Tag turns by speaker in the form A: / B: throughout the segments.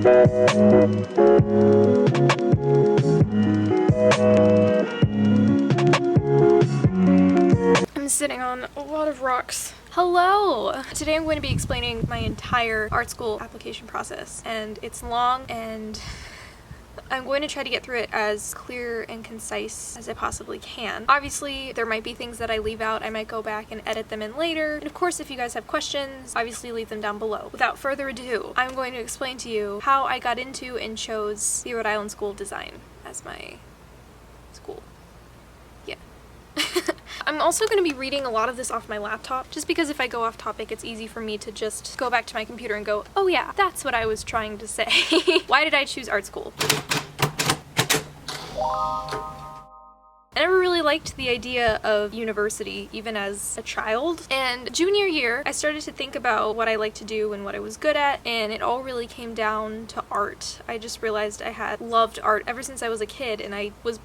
A: I'm sitting on a lot of rocks. Hello! Today I'm going to be explaining my entire art school application process, and it's long, and I'm going to try to get through it as clear and concise as I possibly can. Obviously, there might be things that I leave out. I might go back and edit them in later. And of course, if you guys have questions, obviously leave them down below. Without further ado, I'm going to explain to you how I got into and chose the Rhode Island School of Design as my school. Yeah. I'm also going to be reading a lot of this off my laptop, just because if I go off topic, it's easy for me to just go back to my computer and go, oh yeah, that's what I was trying to say. Why did I choose art school? I never really liked the idea of university, even as a child. And junior year, I started to think about what I liked to do and what I was good at, and it all really came down to art. I just realized I had loved art ever since I was a kid, and I was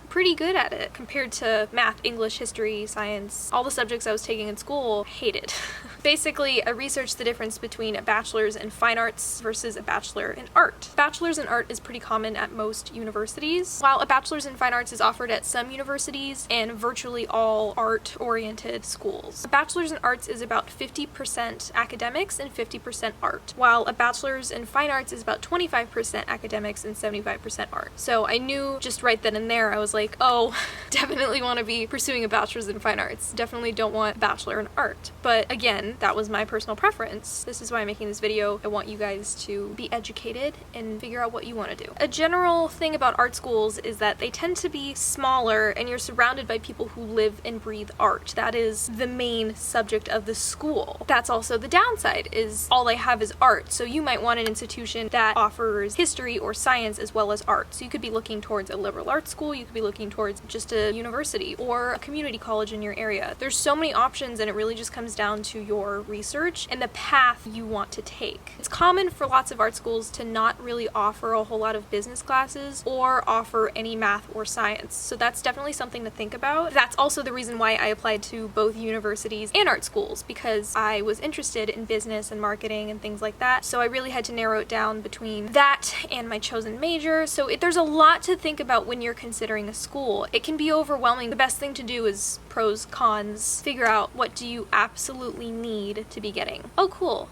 A: pretty good at it compared to math, English, history, science. All the subjects I was taking in school, hated. Basically, I researched the difference between a bachelor's in fine arts versus a bachelor in art. Bachelor's in art is pretty common at most universities, while a bachelor's in fine arts is offered at some universities and virtually all art-oriented schools. A bachelor's in arts is about 50% academics and 50% art, while a bachelor's in fine arts is about 25% academics and 75% art. So I knew just right then and there, I was like, oh, definitely want to be pursuing a bachelor's in fine arts. Definitely don't want a bachelor in art. But again, that was my personal preference. This is why I'm making this video. I want you guys to be educated and figure out what you want to do. A general thing about art schools is that they tend to be smaller and you're surrounded by people who live and breathe art. That is the main subject of the school. That's also the downside, is all they have is art. So you might want an institution that offers history or science as well as art. So you could be looking towards a liberal arts school, you could be looking towards just a university or a community college in your area. There's so many options, and it really just comes down to your research and the path you want to take. It's common for lots of art schools to not really offer a whole lot of business classes or offer any math or science. So that's definitely something to think about. That's also the reason why I applied to both universities and art schools, because I was interested in business and marketing and things like that. So I really had to narrow it down between that and my chosen major. So there's a lot to think about when you're considering a school. It can be overwhelming. The best thing to do is pros, cons, figure out what do you absolutely need to be getting. Oh, cool.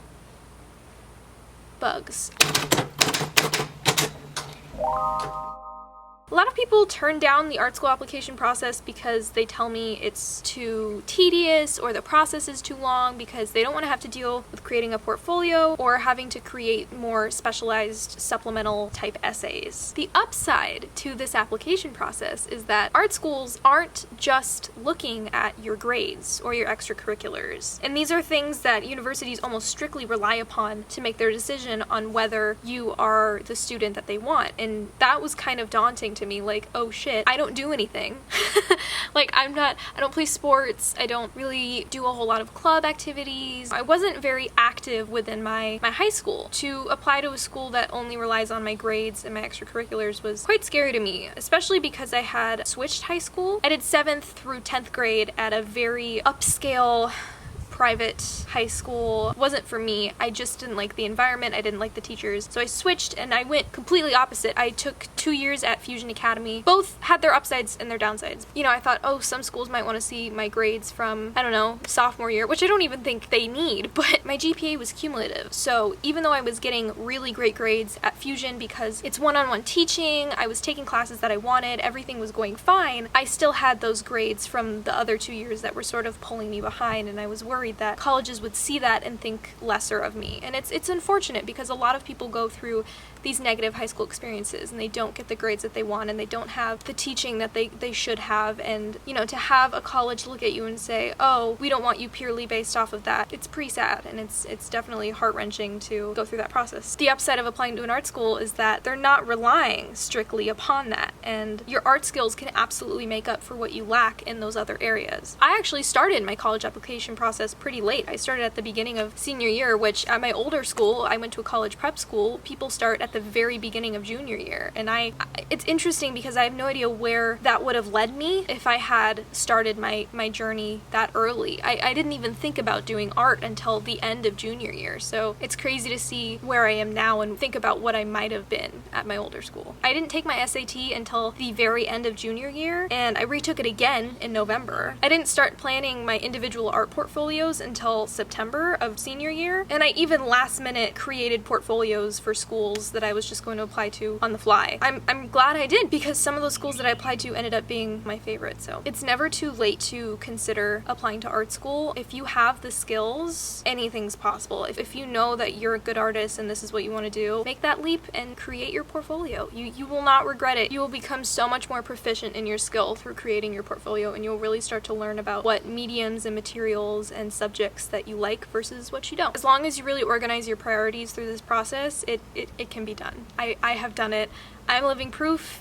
A: Bugs. A lot of people turn down the art school application process because they tell me it's too tedious or the process is too long, because they don't want to have to deal with creating a portfolio or having to create more specialized supplemental type essays. The upside to this application process is that art schools aren't just looking at your grades or your extracurriculars. And these are things that universities almost strictly rely upon to make their decision on whether you are the student that they want. And that was kind of daunting to me, like, oh shit, I don't do anything. Like, I don't play sports, I don't really do a whole lot of club activities. I wasn't very active within my high school. To apply to a school that only relies on my grades and my extracurriculars was quite scary to me, especially because I had switched high school. I did 7th through 10th grade at a very upscale private high school. It wasn't for me. I just didn't like the environment. I didn't like the teachers. So I switched and I went completely opposite. I took 2 years at Fusion Academy. Both had their upsides and their downsides. You know, I thought, oh, some schools might want to see my grades from, I don't know, sophomore year, which I don't even think they need, but my GPA was cumulative. So even though I was getting really great grades at Fusion because it's one-on-one teaching, I was taking classes that I wanted, everything was going fine, I still had those grades from the other 2 years that were sort of pulling me behind, and I was worried that colleges would see that and think lesser of me. And it's unfortunate, because a lot of people go through these negative high school experiences and they don't get the grades that they want and they don't have the teaching that they should have. And, you know, to have a college look at you and say, oh, we don't want you purely based off of that, it's pretty sad, and it's definitely heart-wrenching to go through that process. The upside of applying to an art school is that they're not relying strictly upon that, and your art skills can absolutely make up for what you lack in those other areas. I actually started my college application process pretty late. I started at the beginning of senior year, which at my older school, I went to a college prep school, people start at the very beginning of junior year. And it's interesting because I have no idea where that would have led me if I had started my journey that early. I didn't even think about doing art until the end of junior year. So it's crazy to see where I am now and think about what I might have been at my older school. I didn't take my SAT until the very end of junior year, and I retook it again in November. I didn't start planning my individual art portfolios until September of senior year, and I even last minute created portfolios for schools that I was just going to apply to on the fly. I'm glad I did, because some of those schools that I applied to ended up being my favorite. So it's never too late to consider applying to art school. If you have the skills, anything's possible. If you know that you're a good artist and this is what you want to do, make that leap and create your portfolio. You will not regret it. You will become so much more proficient in your skill through creating your portfolio, and you'll really start to learn about what mediums and materials and subjects that you like versus what you don't. As long as you really organize your priorities through this process, it can be done. I have done it. I'm living proof.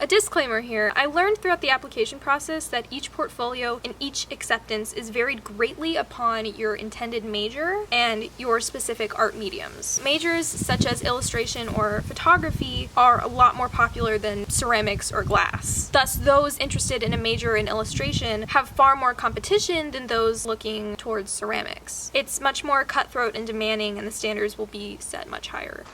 A: A disclaimer here, I learned throughout the application process that each portfolio and each acceptance is varied greatly upon your intended major and your specific art mediums. Majors such as illustration or photography are a lot more popular than ceramics or glass. Thus, those interested in a major in illustration have far more competition than those looking towards ceramics. It's much more cutthroat and demanding, and the standards will be set much higher.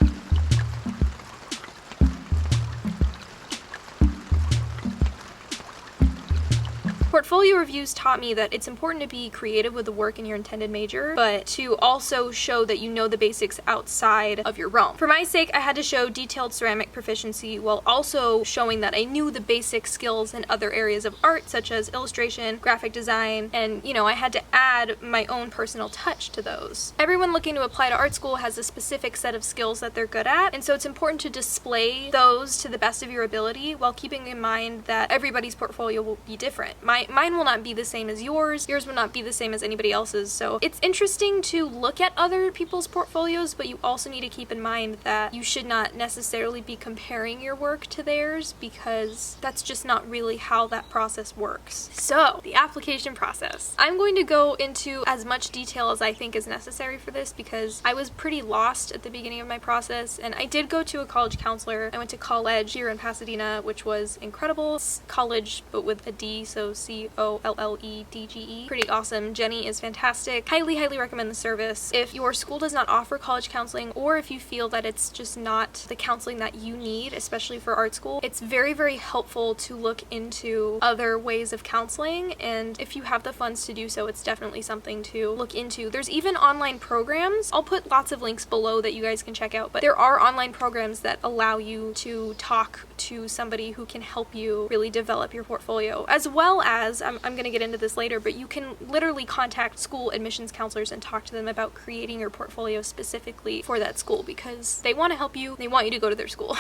A: Portfolio reviews taught me that it's important to be creative with the work in your intended major, but to also show that you know the basics outside of your realm. For my sake, I had to show detailed ceramic proficiency while also showing that I knew the basic skills in other areas of art, such as illustration, graphic design, and, I had to add my own personal touch to those. Everyone looking to apply to art school has a specific set of skills that they're good at, and so it's important to display those to the best of your ability while keeping in mind that everybody's portfolio will be different. Mine will not be the same as yours will not be the same as anybody else's, so it's interesting to look at other people's portfolios, but you also need to keep in mind that you should not necessarily be comparing your work to theirs, because that's just not really how that process works. So, the application process. I'm going to go into as much detail as I think is necessary for this, because I was pretty lost at the beginning of my process, and I did go to a college counselor. I went to college here in Pasadena, which was incredible. It's college, but with a D, so COLLEDGE. Pretty awesome. Jenny is fantastic. Highly recommend the service. If your school does not offer college counseling, or if you feel that it's just not the counseling that you need, especially for art school, it's very helpful to look into other ways of counseling, and if you have the funds to do so, it's definitely something to look into. There's even online programs. I'll put lots of links below that you guys can check out, but there are online programs that allow you to talk to somebody who can help you really develop your portfolio, as well as, I'm going to get into this later, but you can literally contact school admissions counselors and talk to them about creating your portfolio specifically for that school, because they want to help you. They want you to go to their school.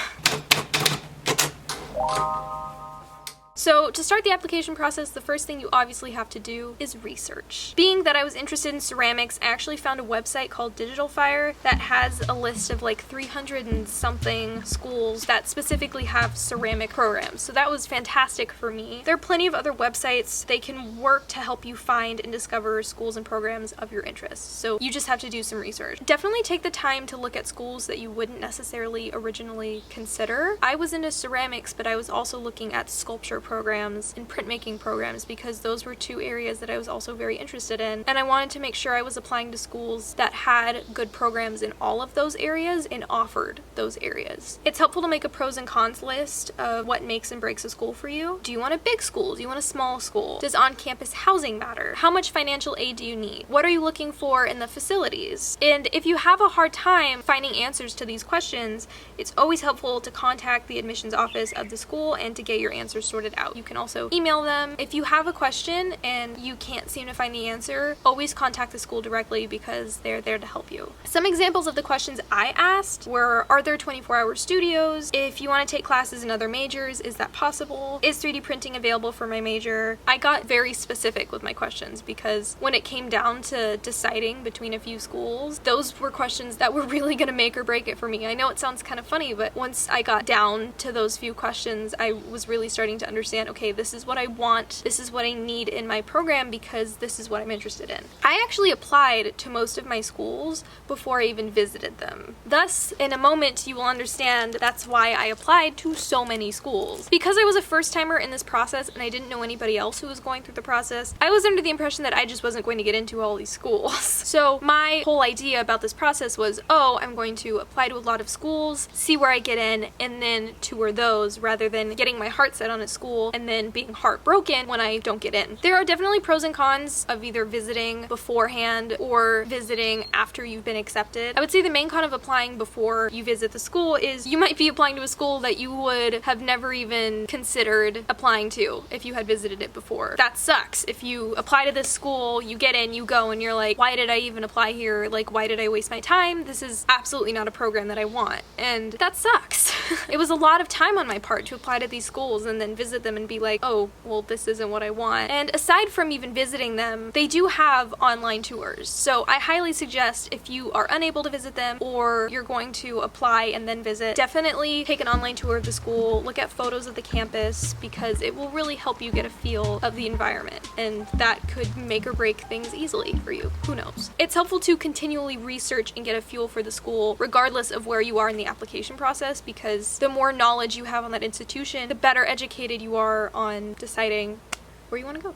A: So to start the application process, the first thing you obviously have to do is research. Being that I was interested in ceramics, I actually found a website called Digital Fire that has a list of like 300 and something schools that specifically have ceramic programs. So that was fantastic for me. There are plenty of other websites. They can work to help you find and discover schools and programs of your interest. So you just have to do some research. Definitely take the time to look at schools that you wouldn't necessarily originally consider. I was into ceramics, but I was also looking at sculpture programs and printmaking programs, because those were two areas that I was also very interested in, and I wanted to make sure I was applying to schools that had good programs in all of those areas and offered those areas. It's helpful to make a pros and cons list of what makes and breaks a school for you. Do you want a big school? Do you want a small school? Does on-campus housing matter? How much financial aid do you need? What are you looking for in the facilities? And if you have a hard time finding answers to these questions, it's always helpful to contact the admissions office of the school and to get your answers sorted out. You can also email them. If you have a question and you can't seem to find the answer, always contact the school directly, because they're there to help you. Some examples of the questions I asked were, are there 24-hour studios? If you want to take classes in other majors, is that possible? Is 3D printing available for my major? I got very specific with my questions, because when it came down to deciding between a few schools, those were questions that were really going to make or break it for me. I know it sounds kind of funny, but once I got down to those few questions, I was really starting to understand understand, okay, this is what I want, this is what I need in my program because this is what I'm interested in. I actually applied to most of my schools before I even visited them. Thus, in a moment, you will understand that's why I applied to so many schools. Because I was a first-timer in this process and I didn't know anybody else who was going through the process, I was under the impression that I just wasn't going to get into all these schools. So my whole idea about this process was, oh, I'm going to apply to a lot of schools, see where I get in, and then tour those rather than getting my heart set on a school and then being heartbroken when I don't get in. There are definitely pros and cons of either visiting beforehand or visiting after you've been accepted. I would say the main con of applying before you visit the school is you might be applying to a school that you would have never even considered applying to if you had visited it before. That sucks. If you apply to this school, you get in, you go, and you're like, why did I even apply here? Like, why did I waste my time? This is absolutely not a program that I want. And that sucks. It was a lot of time on my part to apply to these schools and then visit them and be like, oh, well, this isn't what I want. And aside from even visiting them, they do have online tours. So I highly suggest if you are unable to visit them or you're going to apply and then visit, definitely take an online tour of the school, look at photos of the campus, because it will really help you get a feel of the environment, and that could make or break things easily for you. Who knows? It's helpful to continually research and get a feel for the school regardless of where you are in the application process, because the more knowledge you have on that institution, the better educated you are on deciding where you want to go.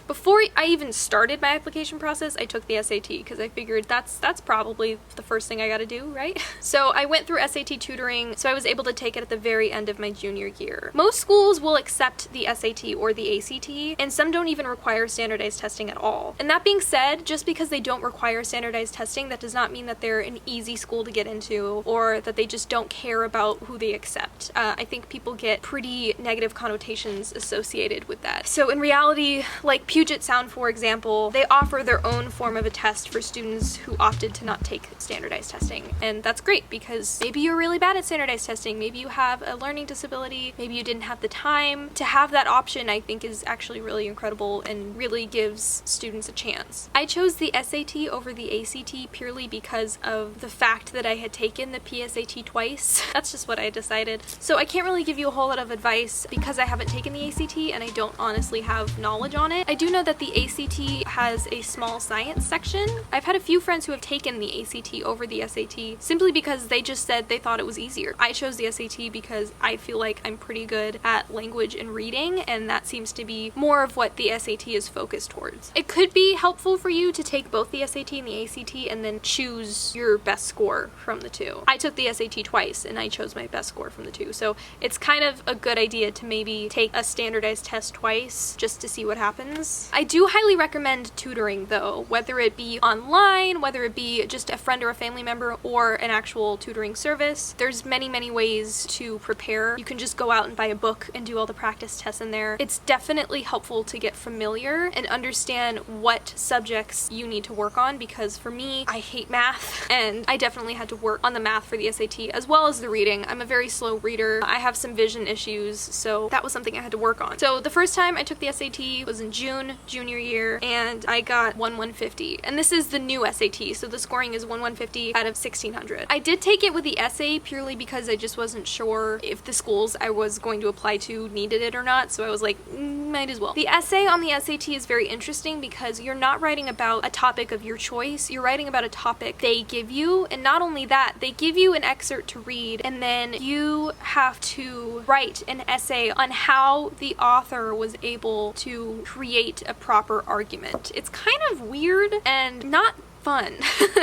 A: Before I even started my application process, I took the SAT because I figured that's probably the first thing I gotta do, right? So I went through SAT tutoring, so I was able to take it at the very end of my junior year. Most schools will accept the SAT or the ACT, and some don't even require standardized testing at all. And that being said, just because they don't require standardized testing, that does not mean that they're an easy school to get into or that they just don't care about who they accept. I think people get pretty negative connotations associated with that. So in reality, like Puget Sound, for example, they offer their own form of a test for students who opted to not take standardized testing. And that's great because maybe you're really bad at standardized testing, maybe you have a learning disability, maybe you didn't have the time. To have that option, I think, is actually really incredible and really gives students a chance. I chose the SAT over the ACT purely because of the fact that I had taken the PSAT twice. That's just what I decided. So I can't really give you a whole lot of advice because I haven't taken the ACT and I don't honestly have knowledge on it. I do know that the ACT has a small science section. I've had a few friends who have taken the ACT over the SAT simply because they just said they thought it was easier. I chose the SAT because I feel like I'm pretty good at language and reading, and that seems to be more of what the SAT is focused towards. It could be helpful for you to take both the SAT and the ACT and then choose your best score from the two. I took the SAT twice and I chose my best score from the two, so it's kind of a good idea to maybe take a standardized test twice just to see what happens. I do highly recommend tutoring though, whether it be online, whether it be just a friend or a family member, or an actual tutoring service. There's many ways to prepare. You can just go out and buy a book and do all the practice tests in there. It's definitely helpful to get familiar and understand what subjects you need to work on, because for me, I hate math and I definitely had to work on the math for the SAT as well as the reading. I'm a very slow reader. I have some vision issues, so that was something I had to work on. So the first time I took the SAT was in June, junior year, and I got 150. And this is the new SAT, so the scoring is 150 out of 1600. I did take it with the essay purely because I just wasn't sure if the schools I was going to apply to needed it or not, so I was like, might as well. The essay on the SAT is very interesting because you're not writing about a topic of your choice, you're writing about a topic they give you, and not only that, they give you an excerpt to read, and then you have to write an essay on how the author was able to create a proper argument. It's kind of weird and not fun.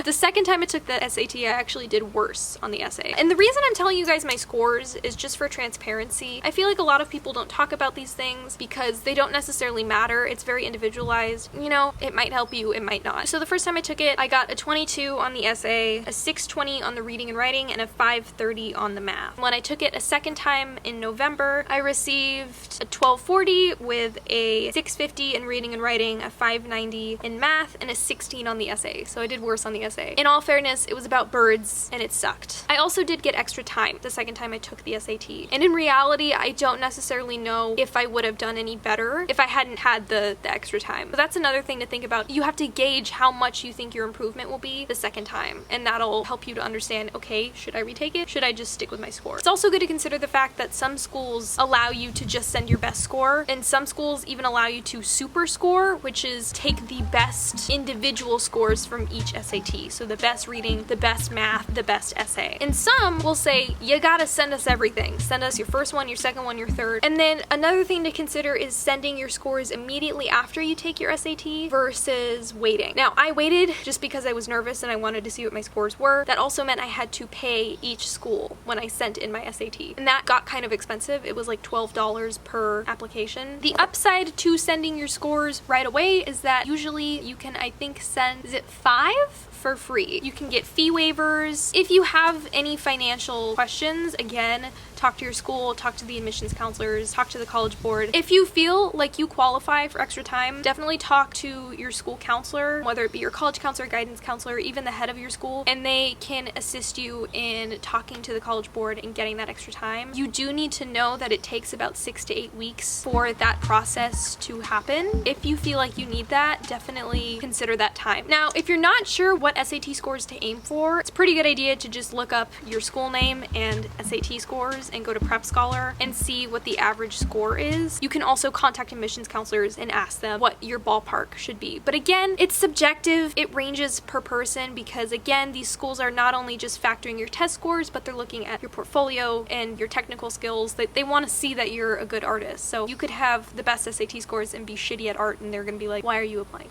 A: The second time I took the SAT, I actually did worse on the essay. And the reason I'm telling you guys my scores is just for transparency. I feel like a lot of people don't talk about these things because they don't necessarily matter. It's very individualized. You know, it might help you, it might not. So the first time I took it, I got a 22 on the essay, a 620 on the reading and writing, and a 530 on the math. When I took it a second time in November, I received a 1240 with a 650 in reading and writing, a 590 in math, and a 16 on the essay. so I did worse on the essay. In all fairness, it was about birds, and it sucked. I also did get extra time the second time I took the SAT, and in reality, I don't necessarily know if I would have done any better if I hadn't had the extra time. But that's another thing to think about. You have to gauge how much you think your improvement will be the second time, and that'll help you to understand, okay, should I retake it? Should I just stick with my score? It's also good to consider the fact that some schools allow you to just send your best score, and some schools even allow you to super score, which is take the best individual scores from each SAT. So the best reading, the best math, the best essay. And some will say, you gotta send us everything. Send us your first one, your second one, your third. And then another thing to consider is sending your scores immediately after you take your SAT versus waiting. Now, I waited just because I was nervous and I wanted to see what my scores were. That also meant I had to pay each school when I sent in my SAT. And that got kind of expensive. It was like $12 per application. The upside to sending your scores right away is that usually you can, I think, send, is it 5? For free. You can get fee waivers. If you have any financial questions, again, talk to your school, talk to the admissions counselors, talk to the college board. If you feel like you qualify for extra time, definitely talk to your school counselor, whether it be your college counselor, guidance counselor, even the head of your school, and they can assist you in talking to the college board and getting that extra time. You do need to know that it takes about 6 to 8 weeks for that process to happen. If you feel like you need that, definitely consider that time. Now, if you're not sure what SAT scores to aim for, it's a pretty good idea to just look up your school name and SAT scores and go to Prep Scholar and see what the average score is. You can also contact admissions counselors and ask them what your ballpark should be. But again, it's subjective. It ranges per person because again, these schools are not only just factoring your test scores, but they're looking at your portfolio and your technical skills. They want to see that you're a good artist. So you could have the best SAT scores and be shitty at art and they're going to be like, why are you applying?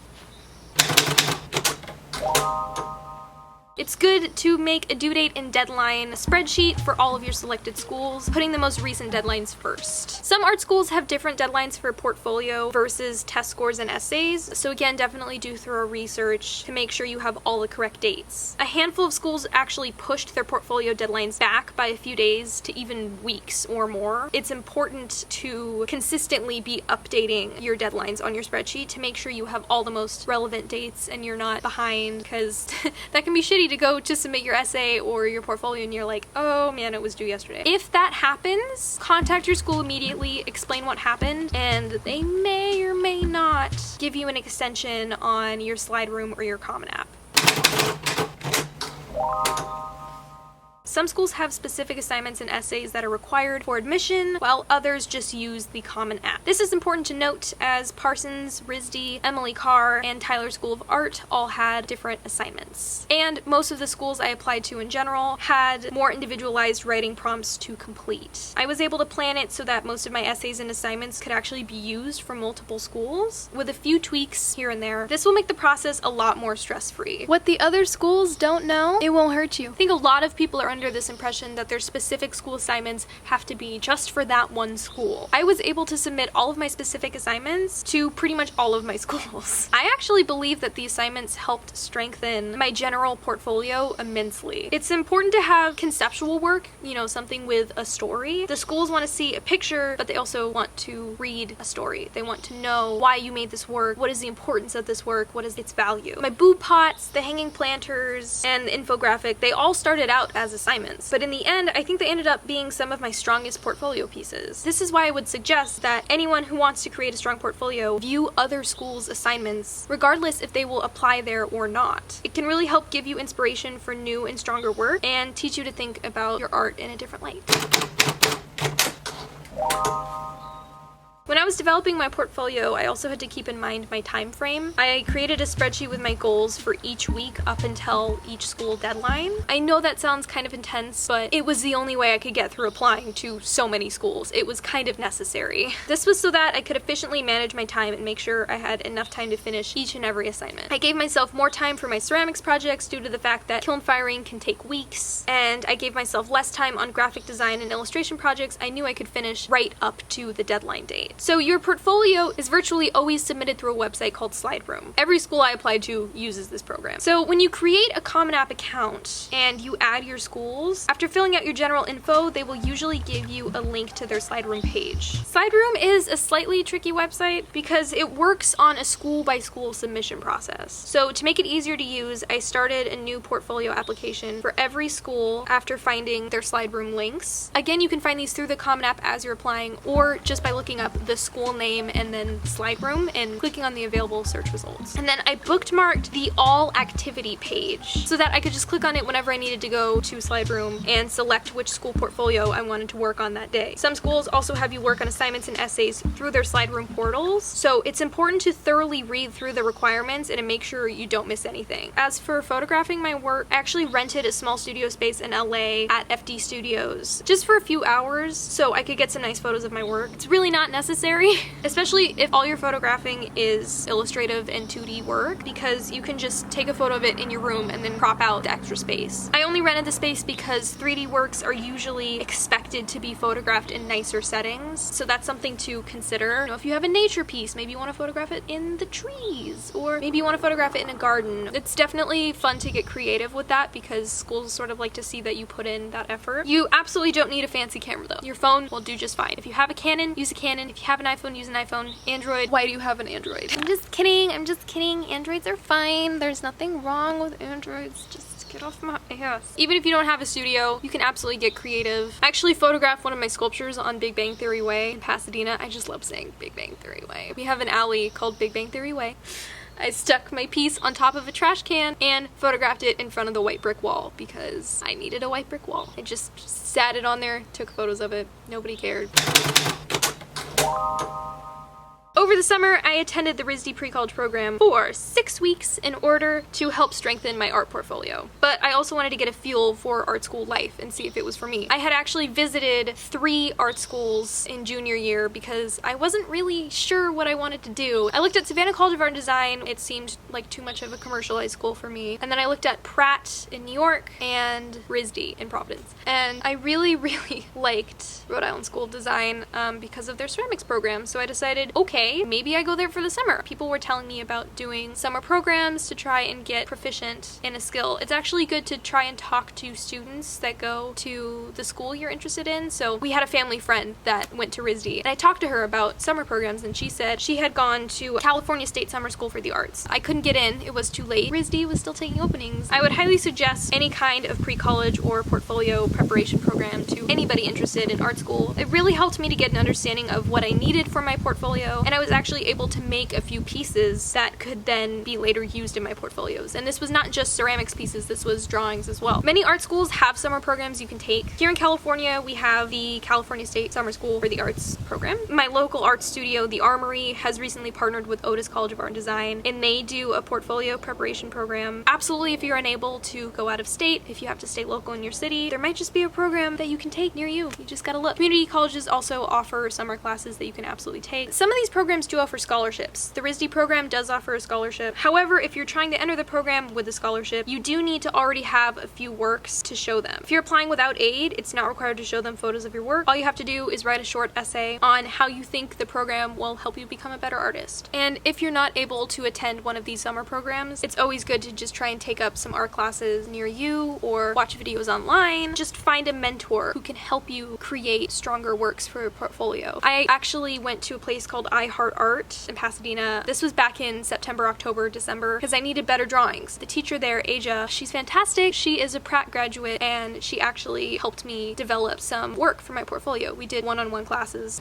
A: It's good to make a due date and deadline spreadsheet for all of your selected schools, putting the most recent deadlines first. Some art schools have different deadlines for portfolio versus test scores and essays, so again, definitely do thorough research to make sure you have all the correct dates. A handful of schools actually pushed their portfolio deadlines back by a few days to even weeks or more. It's important to consistently be updating your deadlines on your spreadsheet to make sure you have all the most relevant dates and you're not behind, because that can be shitty to go to submit your essay or your portfolio and you're like, oh man, it was due yesterday. If that happens, contact your school immediately, explain what happened, and they may or may not give you an extension on your slide room or your Common App. Some schools have specific assignments and essays that are required for admission, while others just use the Common App. This is important to note as Parsons, RISD, Emily Carr, and Tyler School of Art all had different assignments. And most of the schools I applied to in general had more individualized writing prompts to complete. I was able to plan it so that most of my essays and assignments could actually be used for multiple schools, with a few tweaks here and there. This will make the process a lot more stress-free. What the other schools don't know, it won't hurt you. I think a lot of people are under this impression that their specific school assignments have to be just for that one school. I was able to submit all of my specific assignments to pretty much all of my schools. I actually believe that the assignments helped strengthen my general portfolio immensely. It's important to have conceptual work, you know, something with a story. The schools want to see a picture, but they also want to read a story. They want to know why you made this work, what is the importance of this work, what is its value. My boo pots, the hanging planters, and the infographic, they all started out as assignments. But in the end, I think they ended up being some of my strongest portfolio pieces. This is why I would suggest that anyone who wants to create a strong portfolio view other schools' assignments, regardless if they will apply there or not. It can really help give you inspiration for new and stronger work and teach you to think about your art in a different light. When I was developing my portfolio, I also had to keep in mind my time frame. I created a spreadsheet with my goals for each week up until each school deadline. I know that sounds kind of intense, but it was the only way I could get through applying to so many schools. It was kind of necessary. This was so that I could efficiently manage my time and make sure I had enough time to finish each and every assignment. I gave myself more time for my ceramics projects due to the fact that kiln firing can take weeks, and I gave myself less time on graphic design and illustration projects I knew I could finish right up to the deadline date. So your portfolio is virtually always submitted through a website called SlideRoom. Every school I applied to uses this program. So when you create a Common App account and you add your schools, after filling out your general info, they will usually give you a link to their SlideRoom page. SlideRoom is a slightly tricky website because it works on a school-by-school submission process. So to make it easier to use, I started a new portfolio application for every school after finding their SlideRoom links. Again, you can find these through the Common App as you're applying, or just by looking up the school name and then SlideRoom and clicking on the available search results. And then I bookmarked the all activity page so that I could just click on it whenever I needed to go to SlideRoom and select which school portfolio I wanted to work on that day. Some schools also have you work on assignments and essays through their SlideRoom portals, so it's important to thoroughly read through the requirements and to make sure you don't miss anything. As for photographing my work, I actually rented a small studio space in LA at FD Studios just for a few hours so I could get some nice photos of my work. It's really not necessary, especially if all your photographing is illustrative and 2D work, because you can just take a photo of it in your room and then crop out the extra space. I only rented the space because 3D works are usually expected to be photographed in nicer settings, so that's something to consider. You know, if you have a nature piece, maybe you want to photograph it in the trees, or maybe you want to photograph it in a garden. It's definitely fun to get creative with that because schools sort of like to see that you put in that effort. You absolutely don't need a fancy camera though. Your phone will do just fine. If you have a Canon, use a Canon. If you have an iPhone, use an iPhone. Android, why do you have an Android? I'm just kidding. Androids are fine. There's nothing wrong with Androids. Just get off my ass. Even if you don't have a studio, you can absolutely get creative. I actually photographed one of my sculptures on Big Bang Theory Way in Pasadena. I just love saying Big Bang Theory Way. We have an alley called Big Bang Theory Way. I stuck my piece on top of a trash can and photographed it in front of the white brick wall because I needed a white brick wall. I just sat it on there, took photos of it. Nobody cared. Over the summer, I attended the RISD pre-college program for 6 weeks in order to help strengthen my art portfolio. But I also wanted to get a feel for art school life and see if it was for me. I had actually visited 3 art schools in junior year because I wasn't really sure what I wanted to do. I looked at Savannah College of Art and Design. It seemed like too much of a commercialized school for me. And then I looked at Pratt in New York and RISD in Providence. And I really liked Rhode Island School of Design because of their ceramics program. So I decided, okay, maybe I go there for the summer. People were telling me about doing summer programs to try and get proficient in a skill. It's actually good to try and talk to students that go to the school you're interested in. So we had a family friend that went to RISD, and I talked to her about summer programs, and she said she had gone to California State Summer School for the Arts. I couldn't get in. It was too late. RISD was still taking openings. I would highly suggest any kind of pre-college or portfolio preparation program to anybody interested in art school. It really helped me to get an understanding of what I needed for my portfolio, and I was actually able to make a few pieces that could then be later used in my portfolios. And this was not just ceramics pieces, this was drawings as well. Many art schools have summer programs you can take. Here in California, we have the California State Summer School for the Arts program. My local art studio, The Armory, has recently partnered with Otis College of Art and Design, and they do a portfolio preparation program. Absolutely, if you're unable to go out of state, if you have to stay local in your city, there might just be a program that you can take near you. You just gotta look. Community colleges also offer summer classes that you can absolutely take. Some of these programs do offer scholarships. The RISD program does offer a scholarship. However, if you're trying to enter the program with a scholarship, you do need to already have a few works to show them. If you're applying without aid, it's not required to show them photos of your work. All you have to do is write a short essay on how you think the program will help you become a better artist. And if you're not able to attend one of these summer programs, it's always good to just try and take up some art classes near you or watch videos online. Just find a mentor who can help you create stronger works for your portfolio. I actually went to a place called I Heart Art in Pasadena. This was back in September, October, December, because I needed better drawings. The teacher there, Asia, she's fantastic. She is a Pratt graduate, and she actually helped me develop some work for my portfolio. We did one-on-one classes.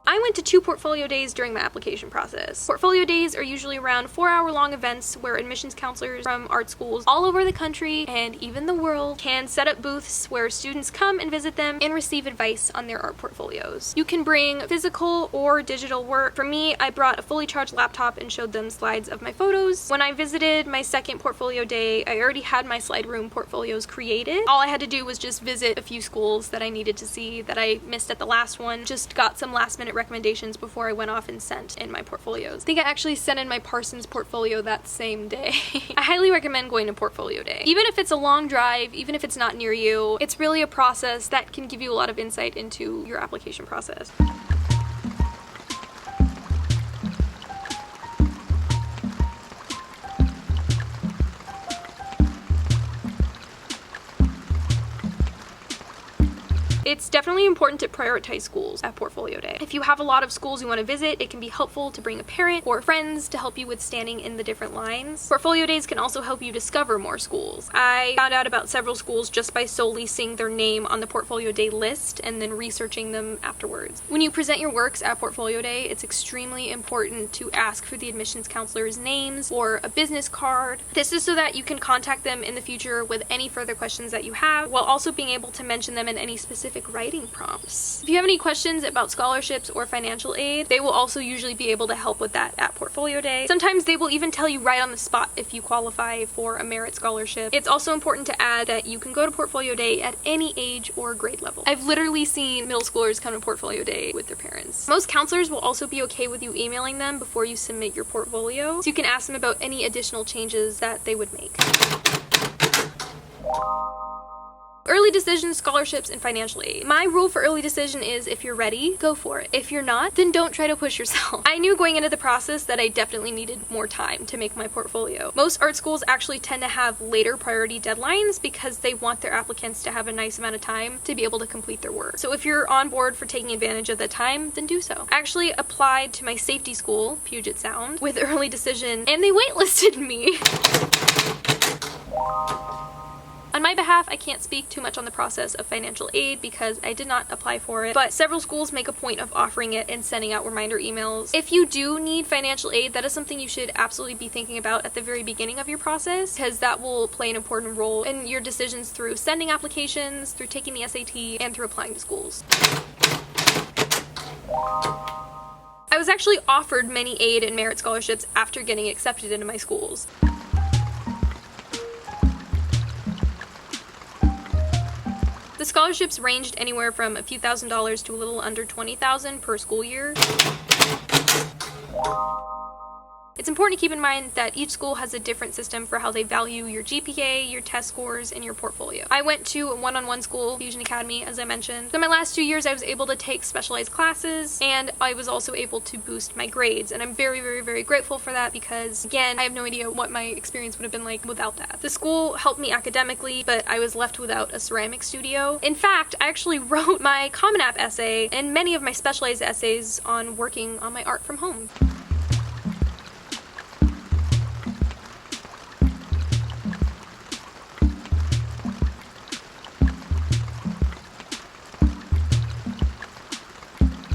A: I went to 2 portfolio days during my application process. Portfolio days are usually around 4-hour-long events where admissions counselors from art schools all over the country and even the world can set up booths where students come and visit them and receive advice on their art portfolios. You can bring physical or digital work. For me, I brought a fully charged laptop and showed them slides of my photos. When I visited my second portfolio day, I already had my SlideRoom portfolios created. All I had to do was just visit a few schools that I needed to see that I missed at the last one. Just got some last-minute recommendations before I went off and sent in my portfolios. I think I actually sent in my Parsons portfolio that same day. I highly recommend going to portfolio day. Even if it's a long drive, even if it's not near you, it's really a process that can give you a lot of insight into your application process. It's definitely important to prioritize schools at portfolio day. If you have a lot of schools you want to visit, it can be helpful to bring a parent or friends to help you with standing in the different lines. Portfolio days can also help you discover more schools. I found out about several schools just by solely seeing their name on the portfolio day list and then researching them afterwards. When you present your works at portfolio day, it's extremely important to ask for the admissions counselor's names or a business card. This is so that you can contact them in the future with any further questions that you have, while also being able to mention them in any specific writing prompts. If you have any questions about scholarships or financial aid, they will also usually be able to help with that at portfolio day. Sometimes they will even tell you right on the spot if you qualify for a merit scholarship. It's also important to add that you can go to portfolio day at any age or grade level. I've literally seen middle schoolers come to portfolio day with their parents. Most counselors will also be okay with you emailing them before you submit your portfolio, so you can ask them about any additional changes that they would make. Early decision, scholarships, and financial aid. My rule for early decision is if you're ready, go for it. If you're not, then don't try to push yourself. I knew going into the process that I definitely needed more time to make my portfolio. Most art schools actually tend to have later priority deadlines because they want their applicants to have a nice amount of time to be able to complete their work. So if you're on board for taking advantage of the time, then do so. I actually applied to my safety school, Puget Sound, with early decision, and they waitlisted me. On my behalf, I can't speak too much on the process of financial aid because I did not apply for it, but several schools make a point of offering it and sending out reminder emails. If you do need financial aid, that is something you should absolutely be thinking about at the very beginning of your process, because that will play an important role in your decisions through sending applications, through taking the SAT, and through applying to schools. I was actually offered many aid and merit scholarships after getting accepted into my schools. The scholarships ranged anywhere from a few $1,000s to a little under $20,000 per school year. It's important to keep in mind that each school has a different system for how they value your GPA, your test scores, and your portfolio. I went to a one-on-one school, Fusion Academy, as I mentioned. So my last 2 years I was able to take specialized classes, and I was also able to boost my grades, and I'm very, very, very grateful for that because, again, I have no idea what my experience would have been like without that. The school helped me academically, but I was left without a ceramic studio. In fact, I actually wrote my Common App essay and many of my specialized essays on working on my art from home.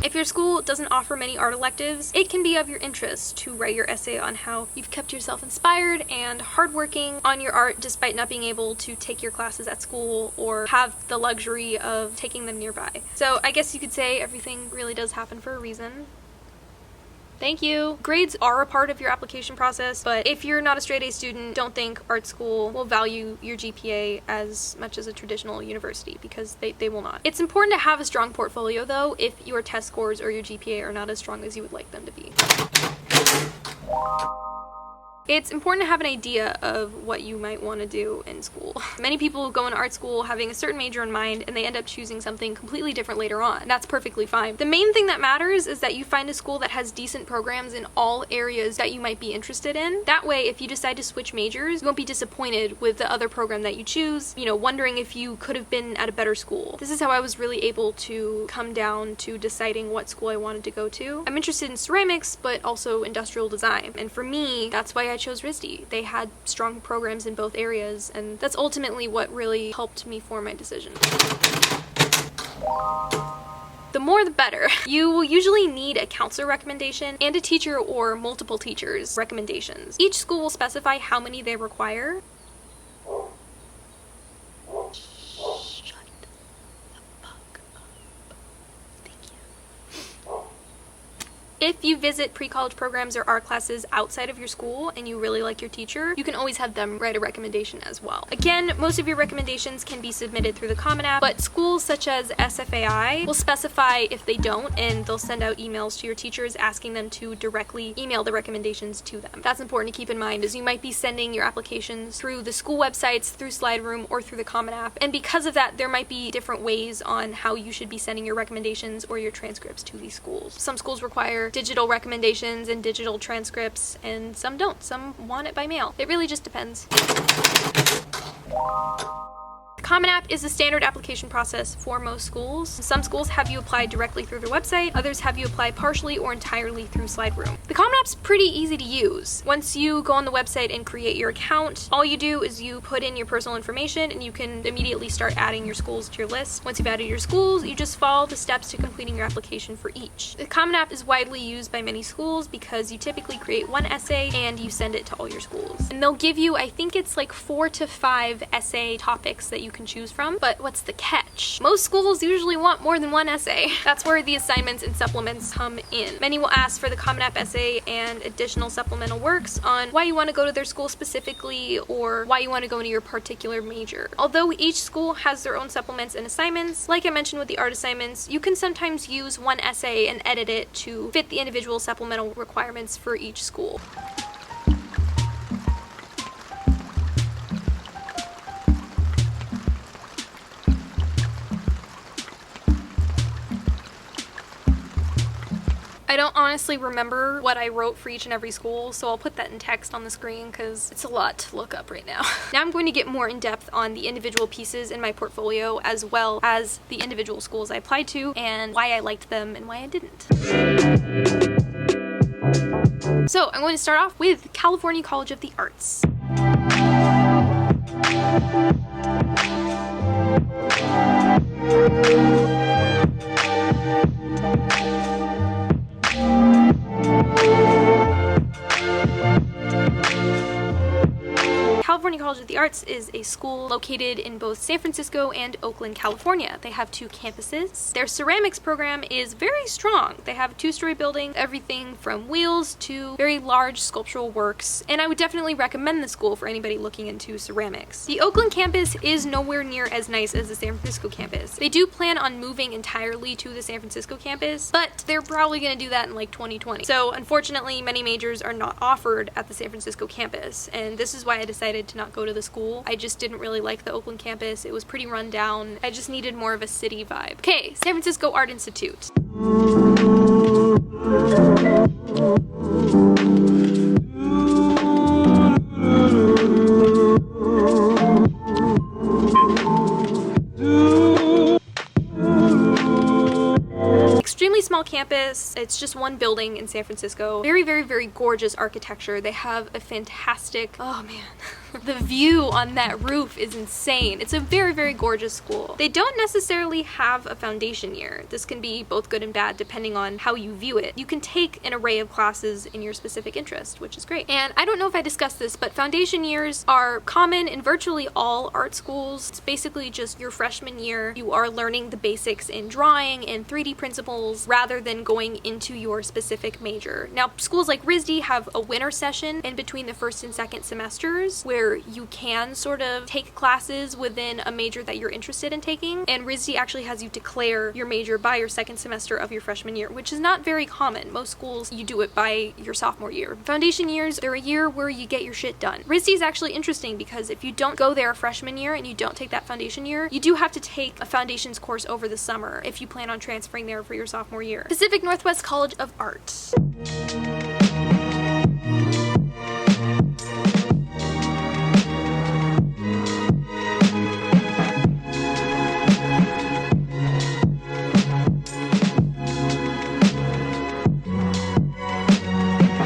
A: If your school doesn't offer many art electives, it can be of your interest to write your essay on how you've kept yourself inspired and hardworking on your art despite not being able to take your classes at school or have the luxury of taking them nearby. So I guess you could say everything really does happen for a reason. Thank you. Grades are a part of your application process, but if you're not a straight A student, don't think art school will value your GPA as much as a traditional university, because they will not. It's important to have a strong portfolio though if your test scores or your GPA are not as strong as you would like them to be. It's important to have an idea of what you might want to do in school. Many people go into art school having a certain major in mind and they end up choosing something completely different later on. That's perfectly fine. The main thing that matters is that you find a school that has decent programs in all areas that you might be interested in. That way, if you decide to switch majors, you won't be disappointed with the other program that you choose, wondering if you could have been at a better school. This is how I was really able to come down to deciding what school I wanted to go to. I'm interested in ceramics, but also industrial design. And for me, that's why I chose RISD. They had strong programs in both areas, and that's ultimately what really helped me form my decision. The more the better. You will usually need a counselor recommendation and a teacher or multiple teachers' recommendations. Each school will specify how many they require. If you visit pre-college programs or art classes outside of your school and you really like your teacher, you can always have them write a recommendation as well. Again, most of your recommendations can be submitted through the Common App, but schools such as SFAI will specify if they don't, and they'll send out emails to your teachers asking them to directly email the recommendations to them. That's important to keep in mind, as you might be sending your applications through the school websites, through Slide Room, or through the Common App, and because of that, there might be different ways on how you should be sending your recommendations or your transcripts to these schools. Some schools require digital recommendations and digital transcripts, and some don't. Some want it by mail. It really just depends. Common App is a standard application process for most schools. Some schools have you apply directly through their website, others have you apply partially or entirely through Slide Room. The Common App's pretty easy to use. Once you go on the website and create your account, all you do is you put in your personal information and you can immediately start adding your schools to your list. Once you've added your schools, you just follow the steps to completing your application for each. The Common App is widely used by many schools because you typically create one essay and you send it to all your schools. And they'll give you, I think it's like 4 to 5 essay topics that you can choose from, but what's the catch? Most schools usually want more than one essay. That's where the assignments and supplements come in. Many will ask for the Common App essay and additional supplemental works on why you want to go to their school specifically or why you want to go into your particular major. Although each school has their own supplements and assignments, like I mentioned with the art assignments, you can sometimes use one essay and edit it to fit the individual supplemental requirements for each school. I don't honestly remember what I wrote for each and every school, so I'll put that in text on the screen because it's a lot to look up right now. Now I'm going to get more in depth on the individual pieces in my portfolio as well as the individual schools I applied to and why I liked them and why I didn't. So I'm going to start off with California College of the Arts. California College of the Arts is a school located in both San Francisco and Oakland, California. They have 2 campuses. Their ceramics program is very strong. They have a 2-story building, everything from wheels to very large sculptural works, and I would definitely recommend the school for anybody looking into ceramics. The Oakland campus is nowhere near as nice as the San Francisco campus. They do plan on moving entirely to the San Francisco campus, but they're probably going to do that in like 2020. So unfortunately, many majors are not offered at the San Francisco campus, and this is why I decided to not go to the school. I just didn't really like the Oakland campus. It was pretty run down. I just needed more of a city vibe. Okay, San Francisco Art Institute. Extremely small campus. It's just one building in San Francisco. Very, very, very gorgeous architecture. They have a fantastic, oh man, the view on that roof is insane. It's a very, very gorgeous school. They don't necessarily have a foundation year. This can be both good and bad depending on how you view it. You can take an array of classes in your specific interest, which is great. And I don't know if I discussed this, but foundation years are common in virtually all art schools. It's basically just your freshman year. You are learning the basics in drawing and 3D principles rather than going into your specific major. Now, schools like RISD have a winter session in between the first and second semesters where you can sort of take classes within a major that you're interested in taking, and RISD actually has you declare your major by your second semester of your freshman year, which is not very common. Most schools, you do it by your sophomore year. Foundation years, they're a year where you get your shit done. RISD is actually interesting because if you don't go there freshman year and you don't take that foundation year, you do have to take a foundations course over the summer if you plan on transferring there for your sophomore year. Pacific Northwest College of Art.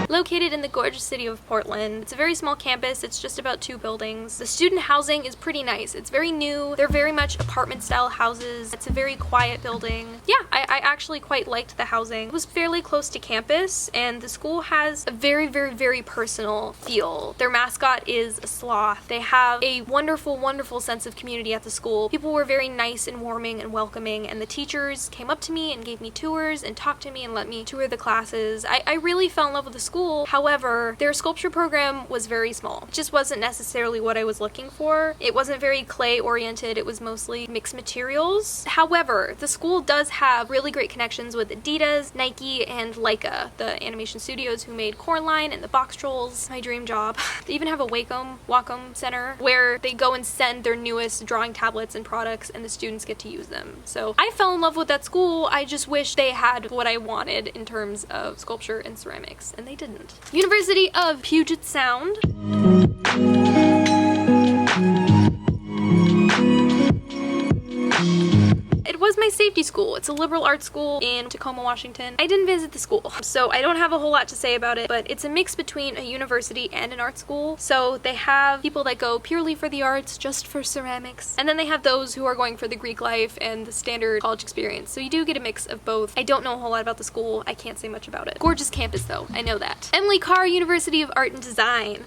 A: Located in the gorgeous city of Portland. It's a very small campus. It's just about 2 buildings. The student housing is pretty nice. It's very new. They're very much apartment style houses. It's a very quiet building. Yeah, I actually quite liked the housing. It was fairly close to campus, and the school has a very, very, very personal feel. Their mascot is a sloth. They have a wonderful, wonderful sense of community at the school. People were very nice and warming and welcoming, and the teachers came up to me and gave me tours and talked to me and let me tour the classes. I really fell in love with the school. However, their sculpture program was very small. It just wasn't necessarily what I was looking for. It wasn't very clay oriented. It was mostly mixed materials. However, the school does have really great connections with Adidas, Nike, and Leica, the animation studios who made Coraline and the Box Trolls. My dream job. They even have a Wacom Center where they go and send their newest drawing tablets and products, and the students get to use them. So I fell in love with that school. I just wish they had what I wanted in terms of sculpture and ceramics, and they didn't. University of Puget Sound. It was my safety school. It's a liberal arts school in Tacoma, Washington. I didn't visit the school, so I don't have a whole lot to say about it, but it's a mix between a university and an art school. So they have people that go purely for the arts, just for ceramics, and then they have those who are going for the Greek life and the standard college experience. So you do get a mix of both. I don't know a whole lot about the school. I can't say much about it. Gorgeous campus though, I know that. Emily Carr University of Art and Design.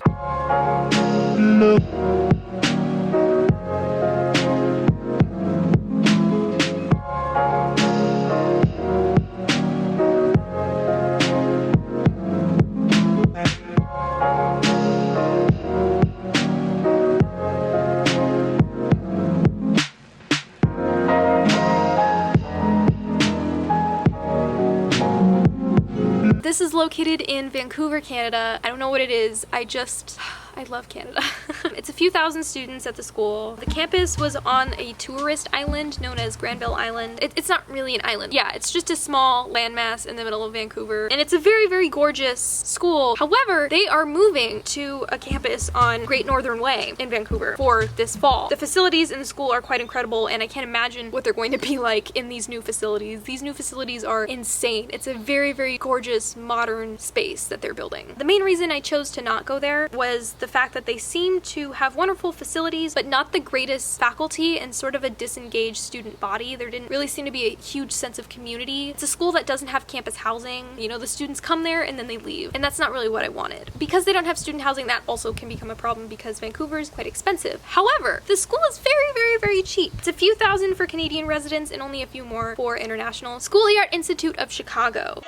A: This is located in Vancouver, Canada. I don't know what it is. I love Canada. It's a few thousand students at the school. The campus was on a tourist island known as Granville Island. It's not really an island. Yeah, it's just a small landmass in the middle of Vancouver. And it's a very, very gorgeous school. However, they are moving to a campus on Great Northern Way in Vancouver for this fall. The facilities in the school are quite incredible, and I can't imagine what they're going to be like in these new facilities. These new facilities are insane. It's a very, very gorgeous, modern space that they're building. The main reason I chose to not go there was the fact that they seem to have wonderful facilities, but not the greatest faculty and sort of a disengaged student body. There didn't really seem to be a huge sense of community. It's a school that doesn't have campus housing. You know, the students come there and then they leave, and that's not really what I wanted. Because they don't have student housing, that also can become a problem because Vancouver is quite expensive. However, the school is very, very, very cheap. It's a few thousand for Canadian residents and only a few more for international. Schoolyard Institute of Chicago.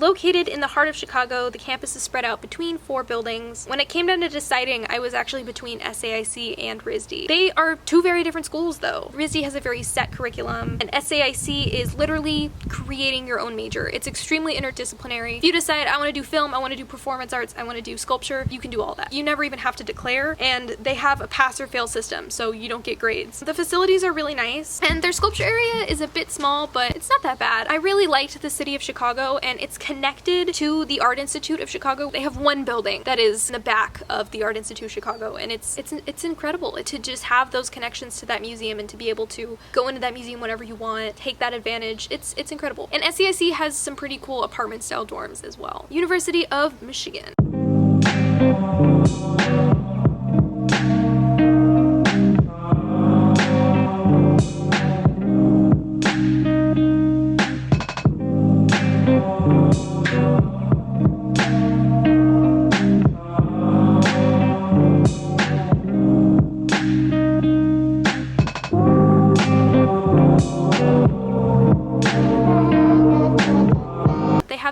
A: Located in the heart of Chicago, the campus is spread out between 4 buildings. When it came down to deciding, I was actually between SAIC and RISD. They are 2 very different schools though. RISD has a very set curriculum, and SAIC is literally creating your own major. It's extremely interdisciplinary. If you decide, I want to do film, I want to do performance arts, I want to do sculpture, you can do all that. You never even have to declare, and they have a pass or fail system, so you don't get grades. The facilities are really nice, and their sculpture area is a bit small, but it's not that bad. I really liked the city of Chicago, and it's connected to the Art Institute of Chicago. They have one building that is in the back of the Art Institute of Chicago, and it's incredible to just have those connections to that museum and to be able to go into that museum whenever you want, take that advantage. It's incredible. And SAIC has some pretty cool apartment style dorms as well. University of Michigan.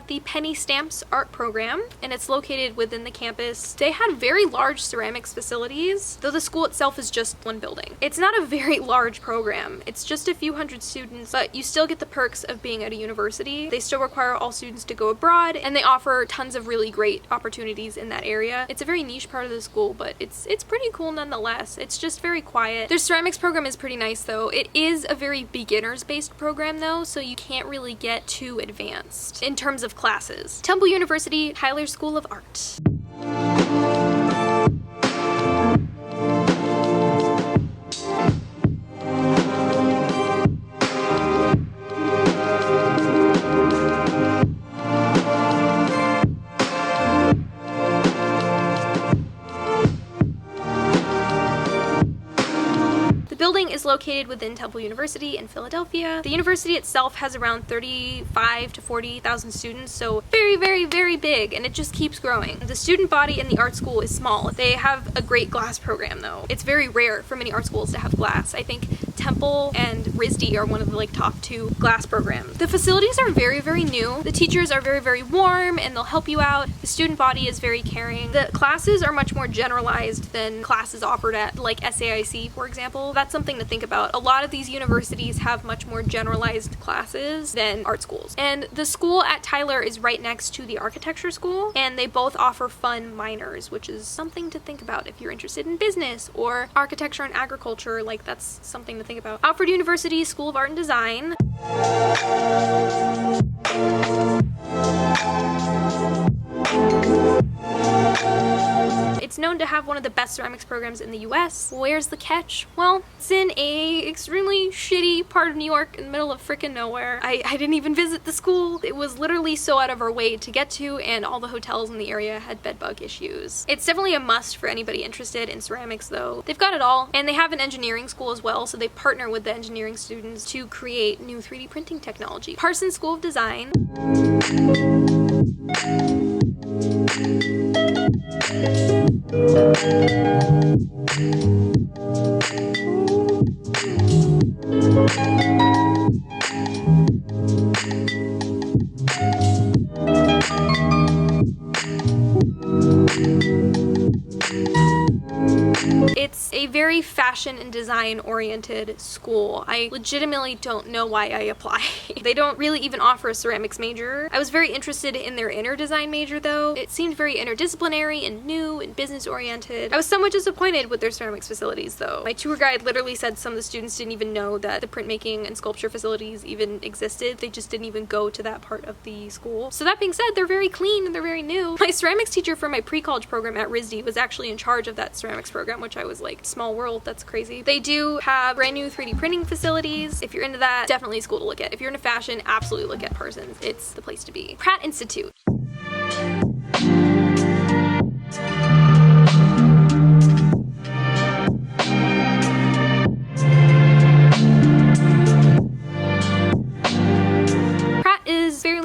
A: The Penny Stamps art program, and it's located within the campus. They had very large ceramics facilities, though the school itself is just one building. It's not a very large program. It's just a few hundred students, but you still get the perks of being at a university. They still require all students to go abroad, and they offer tons of really great opportunities in that area. It's a very niche part of the school, but it's pretty cool nonetheless. It's just very quiet. Their ceramics program is pretty nice though. It is a very beginners based program though, so you can't really get too advanced in terms of class classes. Temple University, Tyler School of Art. The building is located within Temple University in Philadelphia. The university itself has around 35 to 40,000 students, so very, very, very big, and it just keeps growing. The student body in the art school is small. They have a great glass program though. It's very rare for many art schools to have glass. I think Temple and RISD are one of the top 2 glass programs. The facilities are very, very new. The teachers are very, very warm and they'll help you out. The student body is very caring. The classes are much more generalized than classes offered at like SAIC, for example. That's something to think about. A lot of these universities have much more generalized classes than art schools. And the school at Tyler is right next to the architecture school, and they both offer fun minors, which is something to think about if you're interested in business or architecture and agriculture. Like, that's something to think about. Alfred University School of Art and Design. It's known to have one of the best ceramics programs in the US. Where's the catch? Well, it's in a extremely shitty part of New York in the middle of frickin' nowhere. I didn't even visit the school. It was literally so out of our way to get to, and all the hotels in the area had bed bug issues. It's definitely a must for anybody interested in ceramics though. They've got it all, and they have an engineering school as well, so they partner with the engineering students to create new 3D printing technology. Parsons School of Design. It's a very fashion and design oriented school. I legitimately don't know why I apply. They don't really even offer a ceramics major. I was very interested in their inner design major though. It seemed very interdisciplinary and new and business oriented. I was somewhat disappointed with their ceramics facilities though. My tour guide literally said some of the students didn't even know that the printmaking and sculpture facilities even existed. They just didn't even go to that part of the school. So that being said, they're very clean and they're very new. My ceramics teacher for my pre-college program at RISD was actually in charge of that ceramics program, which I was like, small world, that's crazy. They do have brand new 3D printing facilities. If you're into that, definitely a school to look at. If you're into fashion, absolutely look at Parsons. It's the place to be. Pratt Institute.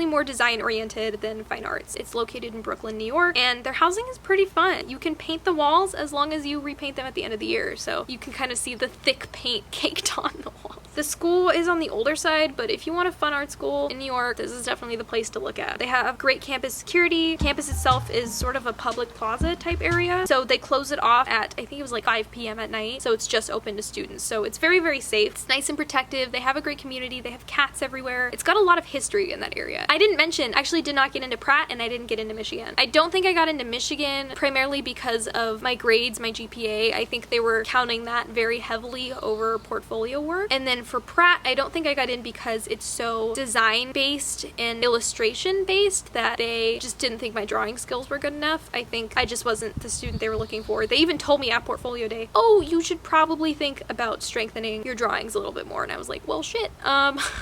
A: More design oriented than fine arts. It's located in Brooklyn, New York, and their housing is pretty fun. You can paint the walls as long as you repaint them at the end of the year, so you can kind of see the thick paint caked on the walls. The school is on the older side, but if you want a fun art school in New York, this is definitely the place to look at. They have great campus security. Campus itself is sort of a public plaza type area, so they close it off at, I think it was like 5 p.m. at night, so it's just open to students. So it's very, very safe. It's nice and protective. They have a great community. They have cats everywhere. It's got a lot of history in that area. I didn't mention, I actually did not get into Pratt, and I didn't get into Michigan. I don't think I got into Michigan primarily because of my grades, my GPA. I think they were counting that very heavily over portfolio work. And then for Pratt, I don't think I got in because it's so design based and illustration based that they just didn't think my drawing skills were good enough. I think I just wasn't the student they were looking for. They even told me at portfolio day, oh, you should probably think about strengthening your drawings a little bit more. And I was like, well, shit.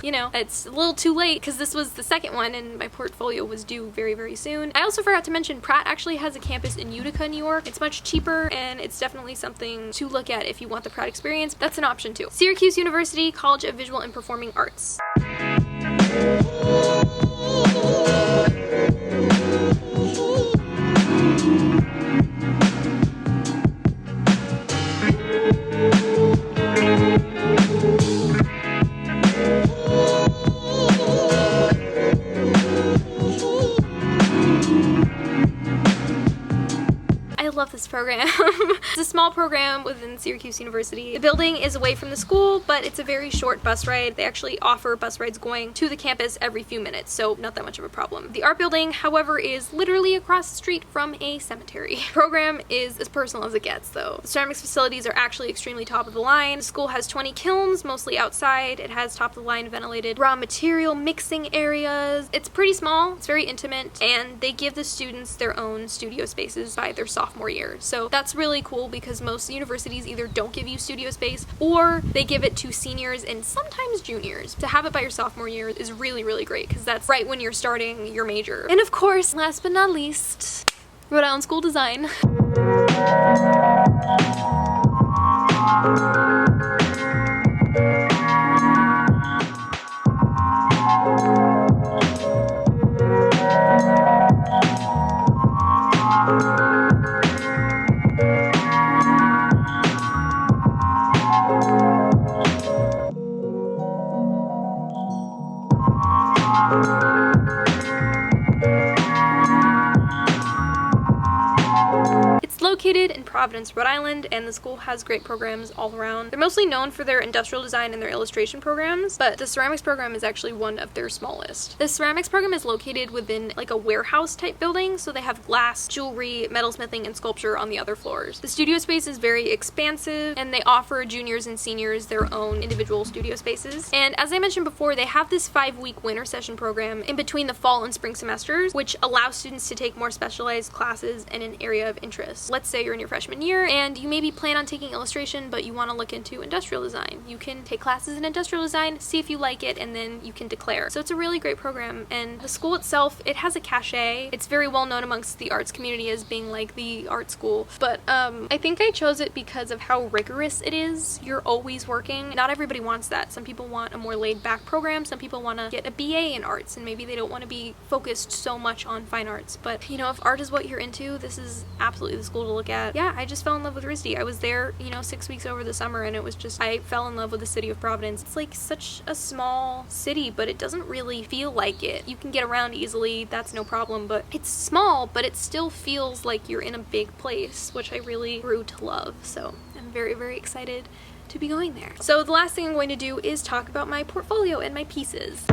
A: You know, it's a little too late because this was the second one and my portfolio was due very, very soon. I also forgot to mention Pratt actually has a campus in Utica, New York. It's much cheaper and it's definitely something to look at if you want the Pratt experience. That's an option too. Syracuse University College of Visual and Performing Arts. I love this program. It's a small program within Syracuse University. The building is away from the school, but it's a very short bus ride. They actually offer bus rides going to the campus every few minutes, so not that much of a problem. The art building, however, is literally across the street from a cemetery. The program is as personal as it gets, though. The ceramics facilities are actually extremely top of the line. The school has 20 kilns, mostly outside. It has top of the line ventilated raw material mixing areas. It's pretty small, it's very intimate, and they give the students their own studio spaces by their sophomore year. So that's really cool because most universities either don't give you studio space or they give it to seniors and sometimes juniors. To have it by your sophomore year is really, really great because that's right when you're starting your major. And of course, last but not least, Rhode Island School Design. Located in Providence, Rhode Island, and the school has great programs all around. They're mostly known for their industrial design and their illustration programs, but the ceramics program is actually one of their smallest. The ceramics program is located within like a warehouse type building, so they have glass, jewelry, metalsmithing, and sculpture on the other floors. The studio space is very expansive, and they offer juniors and seniors their own individual studio spaces. And as I mentioned before, they have this 5-week winter session program in between the fall and spring semesters, which allows students to take more specialized classes in an area of interest. Let's say you're in your freshman year and you maybe plan on taking illustration, but you want to look into industrial design. You can take classes in industrial design, see if you like it, and then you can declare. So it's a really great program, and the school itself, it has a cachet. It's very well known amongst the arts community as being like the art school, but I think I chose it because of how rigorous it is. You're always working. Not everybody wants that. Some people want a more laid back program. Some people want to get a BA in arts, and maybe they don't want to be focused so much on fine arts. But you know, if art is what you're into, this is absolutely the school to look at. Yeah, I just fell in love with RISD. I was there, you know, 6 weeks over the summer, and it was just, I fell in love with the city of Providence. It's like such a small city, but it doesn't really feel like it. You can get around easily, that's no problem, but it's small, but it still feels like you're in a big place, which I really grew to love. So I'm very, very excited to be going there. So the last thing I'm going to do is talk about my portfolio and my pieces.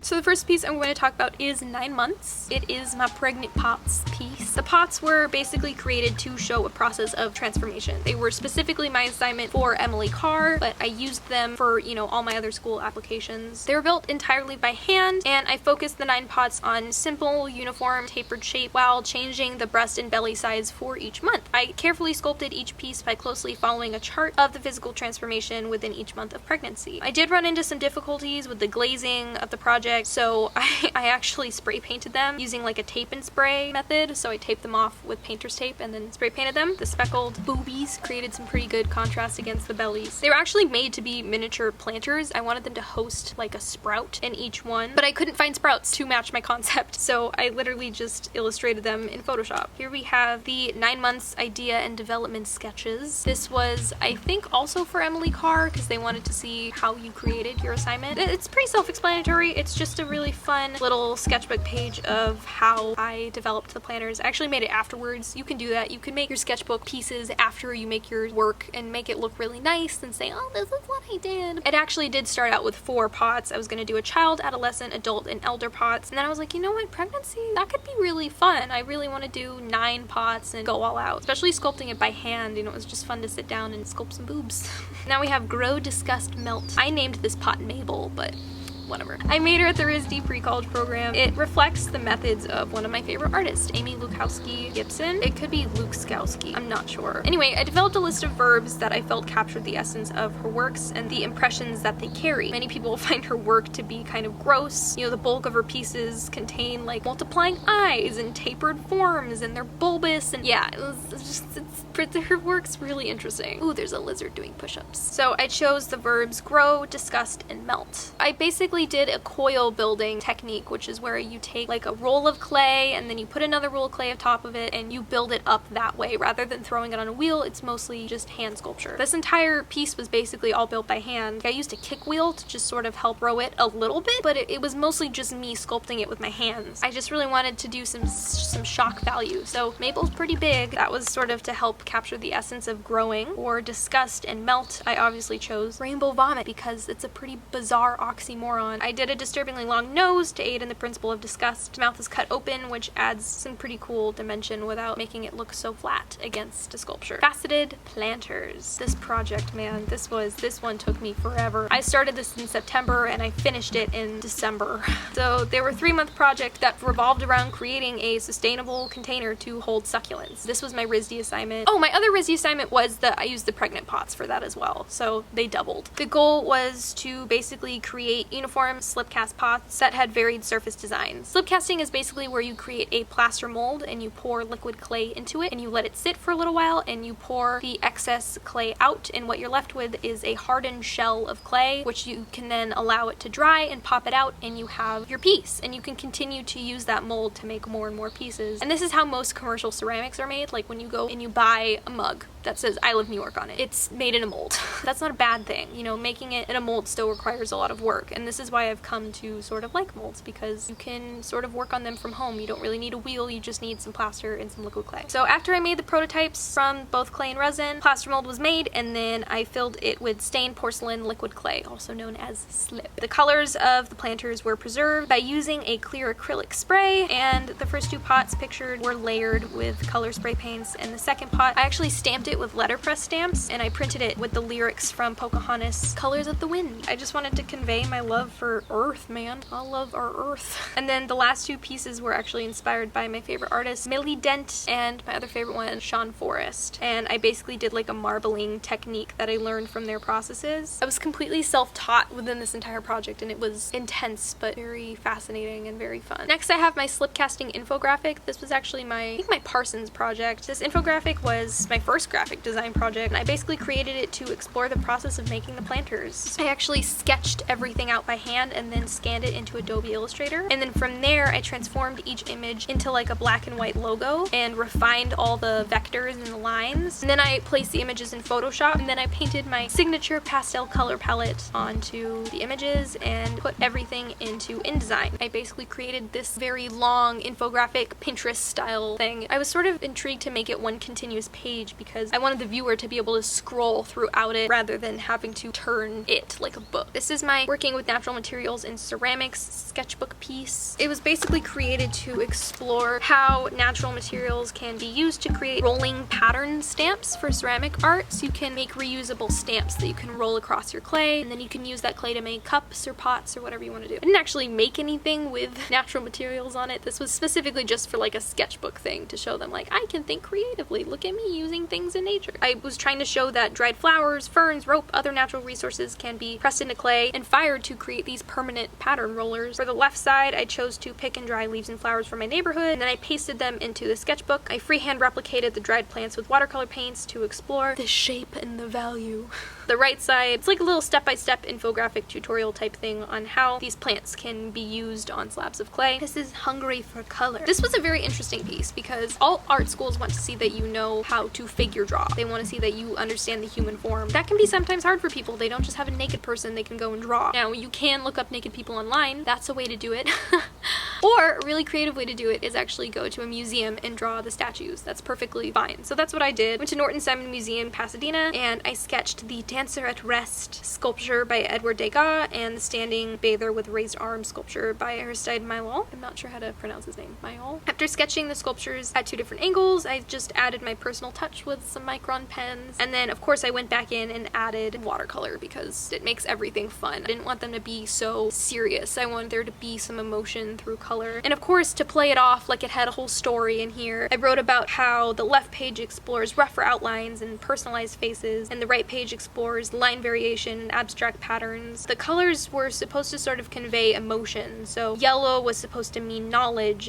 A: So the first piece I'm going to talk about is 9 months. It is my pregnant pots piece. The pots were basically created to show a process of transformation. They were specifically my assignment for Emily Carr, but I used them for, you know, all my other school applications. They were built entirely by hand, and I focused the 9 pots on simple, uniform, tapered shape while changing the breast and belly size for each month. I carefully sculpted each piece by closely following a chart of the physical transformation within each month of pregnancy. I did run into some difficulties with the glazing of the project, so I actually spray painted them using like a tape and spray method. So I taped them off with painter's tape and then spray painted them. The speckled boobies created some pretty good contrast against the bellies. They were actually made to be miniature planters. I wanted them to host like a sprout in each one, but I couldn't find sprouts to match my concept, so I literally just illustrated them in Photoshop. Here we have the 9 months idea and development sketches. This was, I think, also for Emily Carr because they wanted to see how you created your assignment. It's pretty self-explanatory. It's just a really fun little sketchbook page of how I developed the planners. I actually made it afterwards. You can do that. You can make your sketchbook pieces after you make your work and make it look really nice and say, oh, this is what I did. It actually did start out with 4 pots. I was going to do a child, adolescent, adult, and elder pots, and then I was like, you know what, pregnancy, that could be really fun. I really want to do 9 pots and go all out, especially sculpting it by hand. You know, it was just fun to sit down and sculpt some boobs. Now we have Grow, Disgust, Melt. I named this pot Mabel, but whatever. I made her at the RISD pre-college program. It reflects the methods of one of my favorite artists, Amy Lukowski Gibson. It could be Lukowski, I'm not sure. Anyway, I developed a list of verbs that I felt captured the essence of her works and the impressions that they carry. Many people find her work to be kind of gross. You know, the bulk of her pieces contain like multiplying eyes and tapered forms, and they're bulbous, and yeah, her work's really interesting. Ooh, there's a lizard doing push-ups. So I chose the verbs grow, disgust, and melt. I basically basically did a coil building technique, which is where you take like a roll of clay and then you put another roll of clay on top of it and you build it up that way. Rather than throwing it on a wheel, it's mostly just hand sculpture. This entire piece was basically all built by hand. I used a kick wheel to just sort of help row it a little bit, but it was mostly just me sculpting it with my hands. I just really wanted to do some shock value. So Mabel's pretty big. That was sort of to help capture the essence of growing. Or disgust and melt, I obviously chose rainbow vomit because it's a pretty bizarre oxymoron. I did a disturbingly long nose to aid in the principle of disgust. Mouth is cut open, which adds some pretty cool dimension without making it look so flat against a sculpture. Faceted planters. This project, man, this one took me forever. I started this in September and I finished it in December. So they were a 3-month project that revolved around creating a sustainable container to hold succulents. This was my RISD assignment. Oh, my other RISD assignment was that I used the pregnant pots for that as well, so they doubled. The goal was to basically create uniform slip cast pots that had varied surface designs. Slip casting is basically where you create a plaster mold and you pour liquid clay into it and you let it sit for a little while and you pour the excess clay out, and what you're left with is a hardened shell of clay, which you can then allow it to dry and pop it out and you have your piece, and you can continue to use that mold to make more and more pieces. And this is how most commercial ceramics are made. Like when you go and you buy a mug that says I Live New York on it, it's made in a mold. That's not a bad thing. You know, making it in a mold still requires a lot of work, and this is why I've come to sort of like molds, because you can sort of work on them from home. You don't really need a wheel, you just need some plaster and some liquid clay. So after I made the prototypes from both clay and resin, plaster mold was made, and then I filled it with stained porcelain liquid clay, also known as slip. The colors of the planters were preserved by using a clear acrylic spray, and the first 2 pots pictured were layered with color spray paints, and the second pot I actually stamped it with letterpress stamps, and I printed it with the lyrics from Pocahontas, Colors of the Wind. I just wanted to convey my love for Earth, man. I love our Earth. And then the last 2 pieces were actually inspired by my favorite artist, Millie Dent, and my other favorite one, Sean Forrest. And I basically did like a marbling technique that I learned from their processes. I was completely self-taught within this entire project, and it was intense but very fascinating and very fun. Next, I have my slip casting infographic. This was actually I think my Parsons project. This infographic was my first graphic design project, and I basically created it to explore the process of making the planters. I actually sketched everything out by hand and then scanned it into Adobe Illustrator, and then from there I transformed each image into like a black and white logo and refined all the vectors and the lines, and then I placed the images in Photoshop, and then I painted my signature pastel color palette onto the images and put everything into InDesign. I basically created this very long infographic Pinterest style thing. I was sort of intrigued to make it one continuous page because I wanted the viewer to be able to scroll throughout it rather than having to turn it like a book. This is my working with natural materials in ceramics sketchbook piece. It was basically created to explore how natural materials can be used to create rolling pattern stamps for ceramic art. So you can make reusable stamps that you can roll across your clay, and then you can use that clay to make cups or pots or whatever you want to do. I didn't actually make anything with natural materials on it. This was specifically just for like a sketchbook thing to show them like I can think creatively. Look at me using things in nature. I was trying to show that dried flowers, ferns, rope, other natural resources can be pressed into clay and fired to create these permanent pattern rollers. For the left side, I chose to pick and dry leaves and flowers from my neighborhood, and then I pasted them into the sketchbook. I freehand replicated the dried plants with watercolor paints to explore the shape and the value. The right side, it's like a little step-by-step infographic tutorial type thing on how these plants can be used on slabs of clay. This is Hungry for Color. This was a very interesting piece because all art schools want to see that you know how to figure draw. They want to see that you understand the human form. That can be sometimes hard for people. They don't just have a naked person they can go and draw. Now, you can look up naked people online. That's a way to do it. Or a really creative way to do it is actually go to a museum and draw the statues. That's perfectly fine. So that's what I did. Went to Norton Simon Museum, Pasadena, and I sketched the Dancer at Rest sculpture by Edward Degas and the Standing Bather with Raised Arm sculpture by Aristide Maillol. I'm not sure how to pronounce his name. Maillol. After sketching the sculptures at 2 different angles, I just added my personal touch with some micron pens. And then, of course, I went back in and added watercolor because it makes everything fun. I didn't want them to be so serious. I wanted there to be some emotion through color color. And of course, to play it off like it had a whole story in here, I wrote about how the left page explores rougher outlines and personalized faces, and the right page explores line variation and abstract patterns. The colors were supposed to sort of convey emotion. So yellow was supposed to mean knowledge.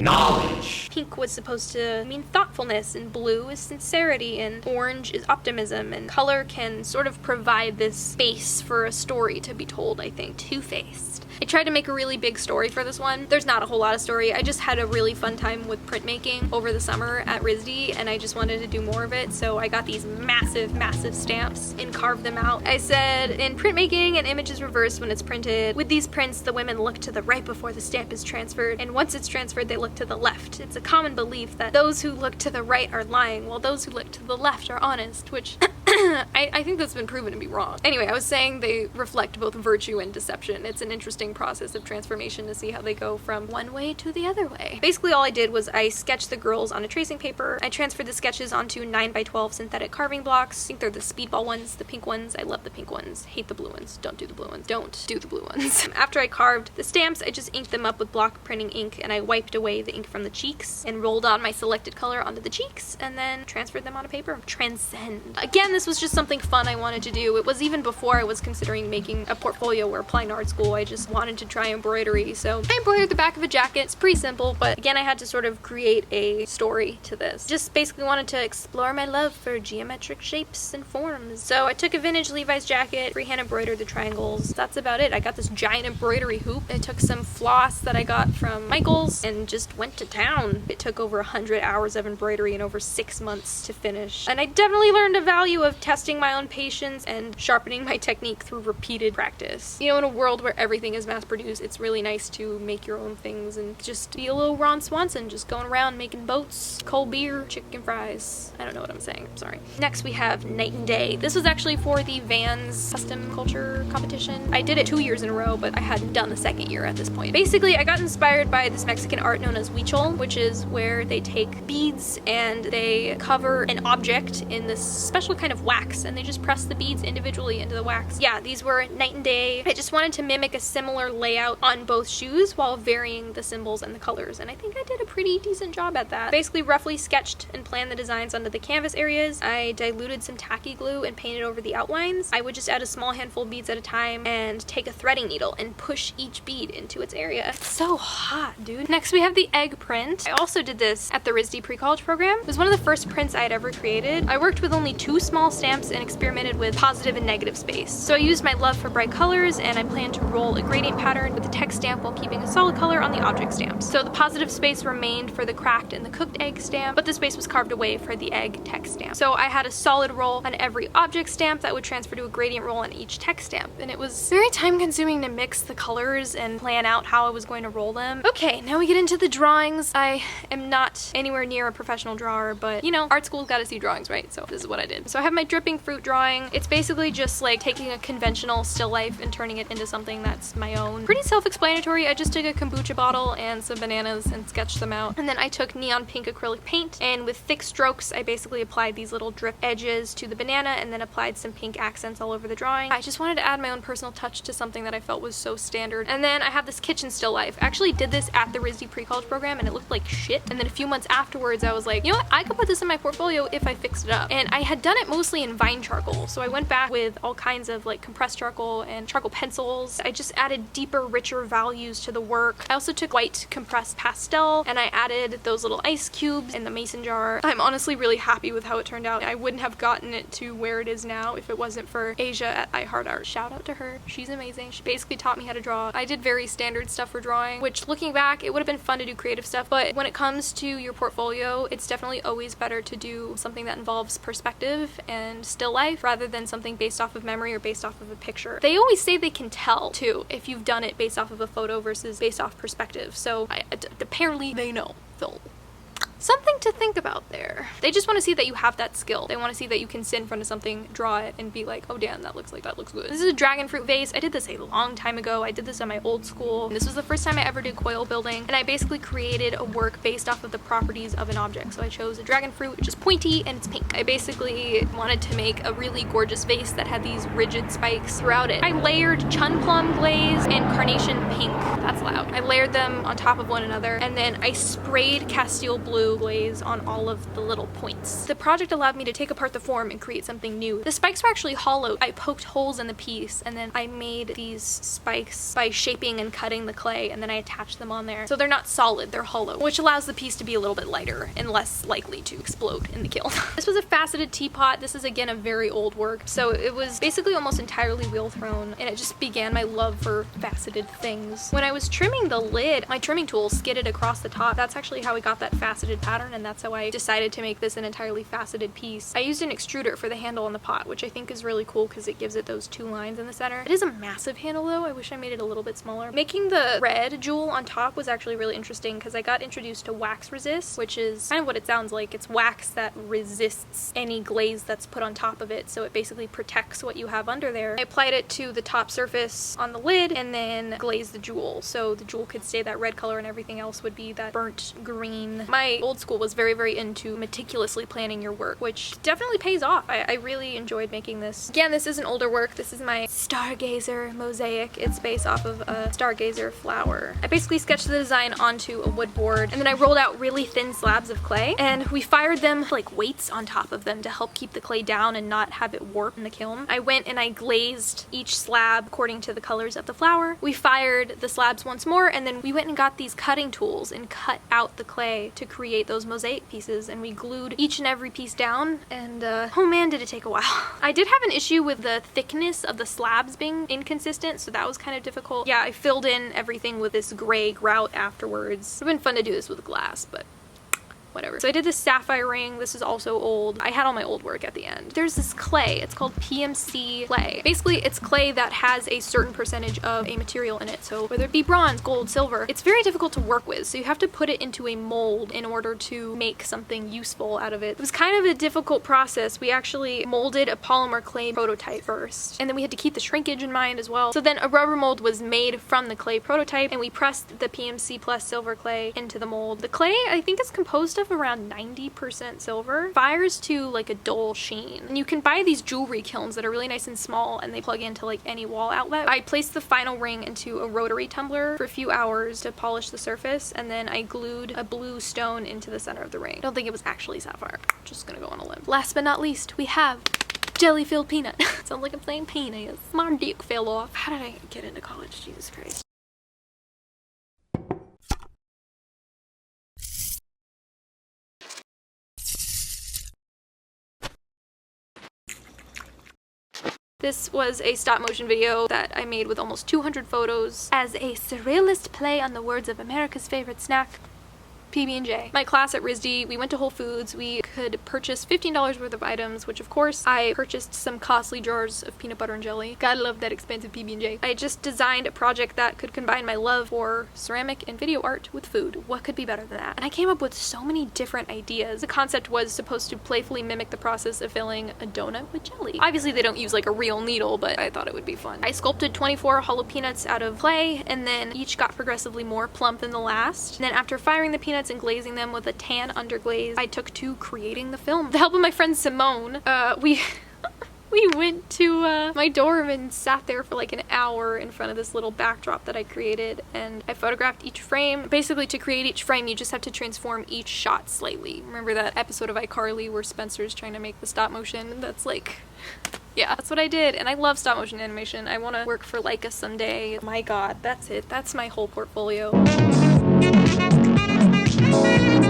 A: Pink was supposed to mean thoughtfulness, and blue is sincerity, and orange is optimism, and color can sort of provide this space for a story to be told, I think. Two-faced. I tried to make a really big story for this one. There's not a whole lot of story. I just had a really fun time with printmaking over the summer at RISD, and I just wanted to do more of it, so I got these massive, massive stamps and carved them out. I said, in printmaking, an image is reversed when it's printed. With these prints, the women look to the right before the stamp is transferred, and once it's transferred, they look to the left. It's a common belief that those who look to the right are lying, while those who look to the left are honest, which I think that's been proven to be wrong. Anyway, I was saying they reflect both virtue and deception. It's an interesting process of transformation to see how they go from one way to the other way. Basically, all I did was I sketched the girls on a tracing paper. I transferred the sketches onto 9x12 synthetic carving blocks. I think they're the speedball ones, the pink ones. I love the pink ones. Hate the blue ones. Don't do the blue ones. Don't do the blue ones. After I carved the stamps, I just inked them up with block printing ink, and I wiped away the ink from the cheeks and rolled on my selected color onto the cheeks, and then transferred them onto paper. Transcend. Again, this was just something fun I wanted to do. It was even before I was considering making a portfolio or applying to art school. I just wanted to try embroidery, so I embroidered the back of a jacket. It's pretty simple, but again, I had to sort of create a story to this. Just basically wanted to explore my love for geometric shapes and forms. So I took a vintage Levi's jacket, freehand embroidered the triangles. That's about it. I got this giant embroidery hoop. I took some floss that I got from Michael's and just went to town. It took over 100 hours of embroidery and over 6 months to finish. And I definitely learned a value of testing my own patience and sharpening my technique through repeated practice. You know, in a world where everything is mass-produced, it's really nice to make your own things and just be a little Ron Swanson, just going around making boats, cold beer, chicken fries. I don't know what I'm saying, I'm sorry. Next we have Night and Day. This was actually for the Vans custom culture competition. I did it 2 years in a row, but I hadn't done the second year at this point. Basically, I got inspired by this Mexican art known as huichol, which is where they take beads and they cover an object in this special kind of wax, and they just press the beads individually into the wax. Yeah, these were Night and Day. I just wanted to mimic a similar layout on both shoes while varying the symbols and the colors, and I think I did a pretty decent job at that. Basically roughly sketched and planned the designs onto the canvas areas. I diluted some tacky glue and painted over the outlines. I would just add a small handful of beads at a time and take a threading needle and push each bead into its area. It's so hot, dude. Next we have the egg print. I also did this at the RISD pre-college program. It was one of the first prints I had ever created. I worked with only 2 small stamps and experimented with positive and negative space. So I used my love for bright colors, and I planned to roll a gradient pattern with the text stamp while keeping a solid color on the object stamps. So the positive space remained for the cracked and the cooked egg stamp, but the space was carved away for the egg text stamp. So I had a solid roll on every object stamp that would transfer to a gradient roll on each text stamp, and it was very time consuming to mix the colors and plan out how I was going to roll them. Okay, now we get into the drawings. I am not anywhere near a professional drawer, but you know, art school's gotta see drawings, right? So this is what I did. So I have my dripping fruit drawing. It's basically just like taking a conventional still life and turning it into something that's my own. Pretty self-explanatory. I just took a kombucha bottle and some bananas and sketched them out. And then I took neon pink acrylic paint, and with thick strokes, I basically applied these little drip edges to the banana and then applied some pink accents all over the drawing. I just wanted to add my own personal touch to something that I felt was so standard. And then I have this kitchen still life. I actually did this at the RISD pre-college program and it looked like shit. And then a few months afterwards, I was like, you know what? I could put this in my portfolio if I fixed it up. And I had done it mostly in vine charcoal. So I went back with all kinds of like compressed charcoal and charcoal pencils. I just added deeper, richer values to the work. I also took white compressed pastel and I added those little ice cubes in the mason jar. I'm honestly really happy with how it turned out. I wouldn't have gotten it to where it is now if it wasn't for Asia at iHeartArt. Shout out to her. She's amazing. She basically taught me how to draw. I did very standard stuff for drawing, which looking back, it would have been fun to do creative stuff, but when it comes to your portfolio, it's definitely always better to do something that involves perspective and still life rather than something based off of memory or based off of a picture. They always say they can tell too if you've done it based off of a photo versus based off perspective, so apparently they know. So something to think about there. They just want to see that you have that skill. They want to see that you can sit in front of something, draw it, and be like, oh damn, that looks good. This is a dragon fruit vase. I did this a long time ago. I did this at my old school. This was the first time I ever did coil building, and I basically created a work based off of the properties of an object. So I chose a dragon fruit, which is pointy and it's pink. I basically wanted to make a really gorgeous vase that had these rigid spikes throughout it. I layered chun plum glaze and carnation pink. That's loud. I layered them on top of one another, and then I sprayed Castile blue glaze on all of the little points. The project allowed me to take apart the form and create something new. The spikes were actually hollow. I poked holes in the piece, and then I made these spikes by shaping and cutting the clay, and then I attached them on there. So they're not solid, they're hollow, which allows the piece to be a little bit lighter and less likely to explode in the kiln. This was a faceted teapot. This is again a very old work, so it was basically almost entirely wheel thrown, and it just began my love for faceted things. When I was trimming the lid, my trimming tool skidded across the top. That's actually how I got that faceted pattern, and that's how I decided to make this an entirely faceted piece. I used an extruder for the handle on the pot, which I think is really cool because it gives it those two lines in the center. It is a massive handle though. I wish I made it a little bit smaller. Making the red jewel on top was actually really interesting because I got introduced to wax resist, which is kind of what it sounds like. It's wax that resists any glaze that's put on top of it, so it basically protects what you have under there. I applied it to the top surface on the lid and then glazed the jewel, so the jewel could stay that red color and everything else would be that burnt green. My old school was very, very into meticulously planning your work, which definitely pays off. I really enjoyed making this. Again, this is an older work. This is my Stargazer mosaic. It's based off of a Stargazer flower. I basically sketched the design onto a wood board, and then I rolled out really thin slabs of clay, and we fired them like weights on top of them to help keep the clay down and not have it warp in the kiln. I went and I glazed each slab according to the colors of the flower. We fired the slabs once more, and then we went and got these cutting tools and cut out the clay to create those mosaic pieces, and we glued each and every piece down, and oh man, did it take a while. I did have an issue with the thickness of the slabs being inconsistent, so that was kind of difficult. Yeah, I filled in everything with this gray grout afterwards. It would have been fun to do this with glass, but whatever. So I did this sapphire ring. This is also old. I had all my old work at the end. There's this clay. It's called PMC clay. Basically, it's clay that has a certain percentage of a material in it. So whether it be bronze, gold, silver, it's very difficult to work with. So you have to put it into a mold in order to make something useful out of it. It was kind of a difficult process. We actually molded a polymer clay prototype first, and then we had to keep the shrinkage in mind as well. So then a rubber mold was made from the clay prototype, and we pressed the PMC plus silver clay into the mold. The clay, I think, is composed of around 90% silver, fires to like a dull sheen. And you can buy these jewelry kilns that are really nice and small, and they plug into like any wall outlet. I placed the final ring into a rotary tumbler for a few hours to polish the surface, and then I glued a blue stone into the center of the ring. I don't think it was actually sapphire. Just gonna go on a limb. Last but not least, we have jelly-filled peanut. Sounds like I'm saying penis. My dick fell off. How did I get into college? Jesus Christ. This was a stop motion video that I made with almost 200 photos as a surrealist play on the words of America's favorite snack, PB&J. My class at RISD, we went to Whole Foods. We could purchase $15 worth of items, which of course I purchased some costly jars of peanut butter and jelly. Gotta love that expensive PB&J. I just designed a project that could combine my love for ceramic and video art with food. What could be better than that? And I came up with so many different ideas. The concept was supposed to playfully mimic the process of filling a donut with jelly. Obviously they don't use like a real needle, but I thought it would be fun. I sculpted 24 hollow peanuts out of clay, and then each got progressively more plump than the last. And then after firing the peanuts and glazing them with a tan underglaze, I took to creating the film. With the help of my friend Simone, we went to my dorm and sat there for like an hour in front of this little backdrop that I created, and I photographed each frame. Basically, to create each frame, you just have to transform each shot slightly. Remember that episode of iCarly where Spencer's trying to make the stop motion? That's like, yeah, that's what I did, and I love stop motion animation. I want to work for Leica someday. My god, that's it. That's my whole portfolio.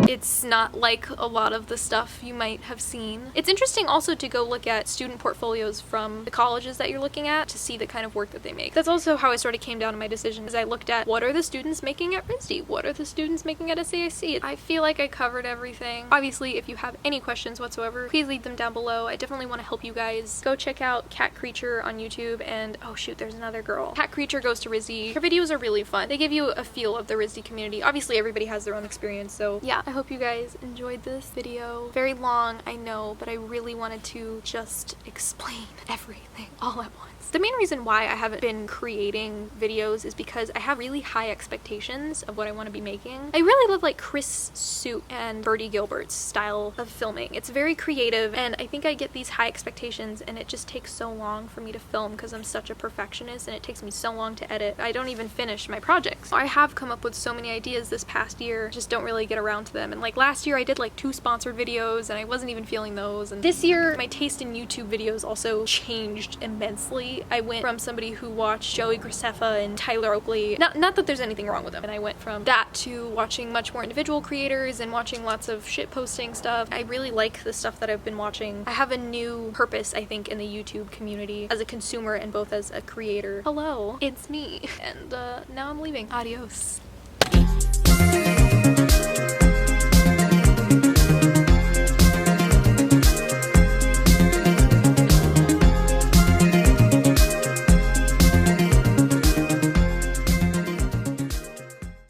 A: It's not like a lot of the stuff you might have seen. It's interesting also to go look at student portfolios from the colleges that you're looking at to see the kind of work that they make. That's also how I sort of came down to my decision, is I looked at what are the students making at RISD? What are the students making at SAIC? I feel like I covered everything. Obviously, if you have any questions whatsoever, please leave them down below. I definitely want to help you guys. Go check out Cat Creature on YouTube, and oh shoot, there's another girl. Cat Creature goes to RISD. Her videos are really fun. They give you a feel of the RISD community. Obviously, everybody has their own experience, so yeah, I hope hope you guys enjoyed this video. Very long, I know, but I really wanted to just explain everything all at once. The main reason why I haven't been creating videos is because I have really high expectations of what I want to be making. I really love like Chris Suit and Bertie Gilbert's style of filming. It's very creative, and I think I get these high expectations and it just takes so long for me to film because I'm such a perfectionist and it takes me so long to edit. I don't even finish my projects. I have come up with so many ideas this past year, just don't really get around to them. And like last year I did like 2 sponsored videos and I wasn't even feeling those. And this year my taste in YouTube videos also changed immensely. I went from somebody who watched Joey Graceffa and Tyler Oakley, not that there's anything wrong with them, and I went from that to watching much more individual creators and watching lots of shit posting stuff. I really like the stuff that I've been watching. I have a new purpose, I think, in the YouTube community as a consumer and both as a creator. Hello, it's me. And now I'm leaving. Adios.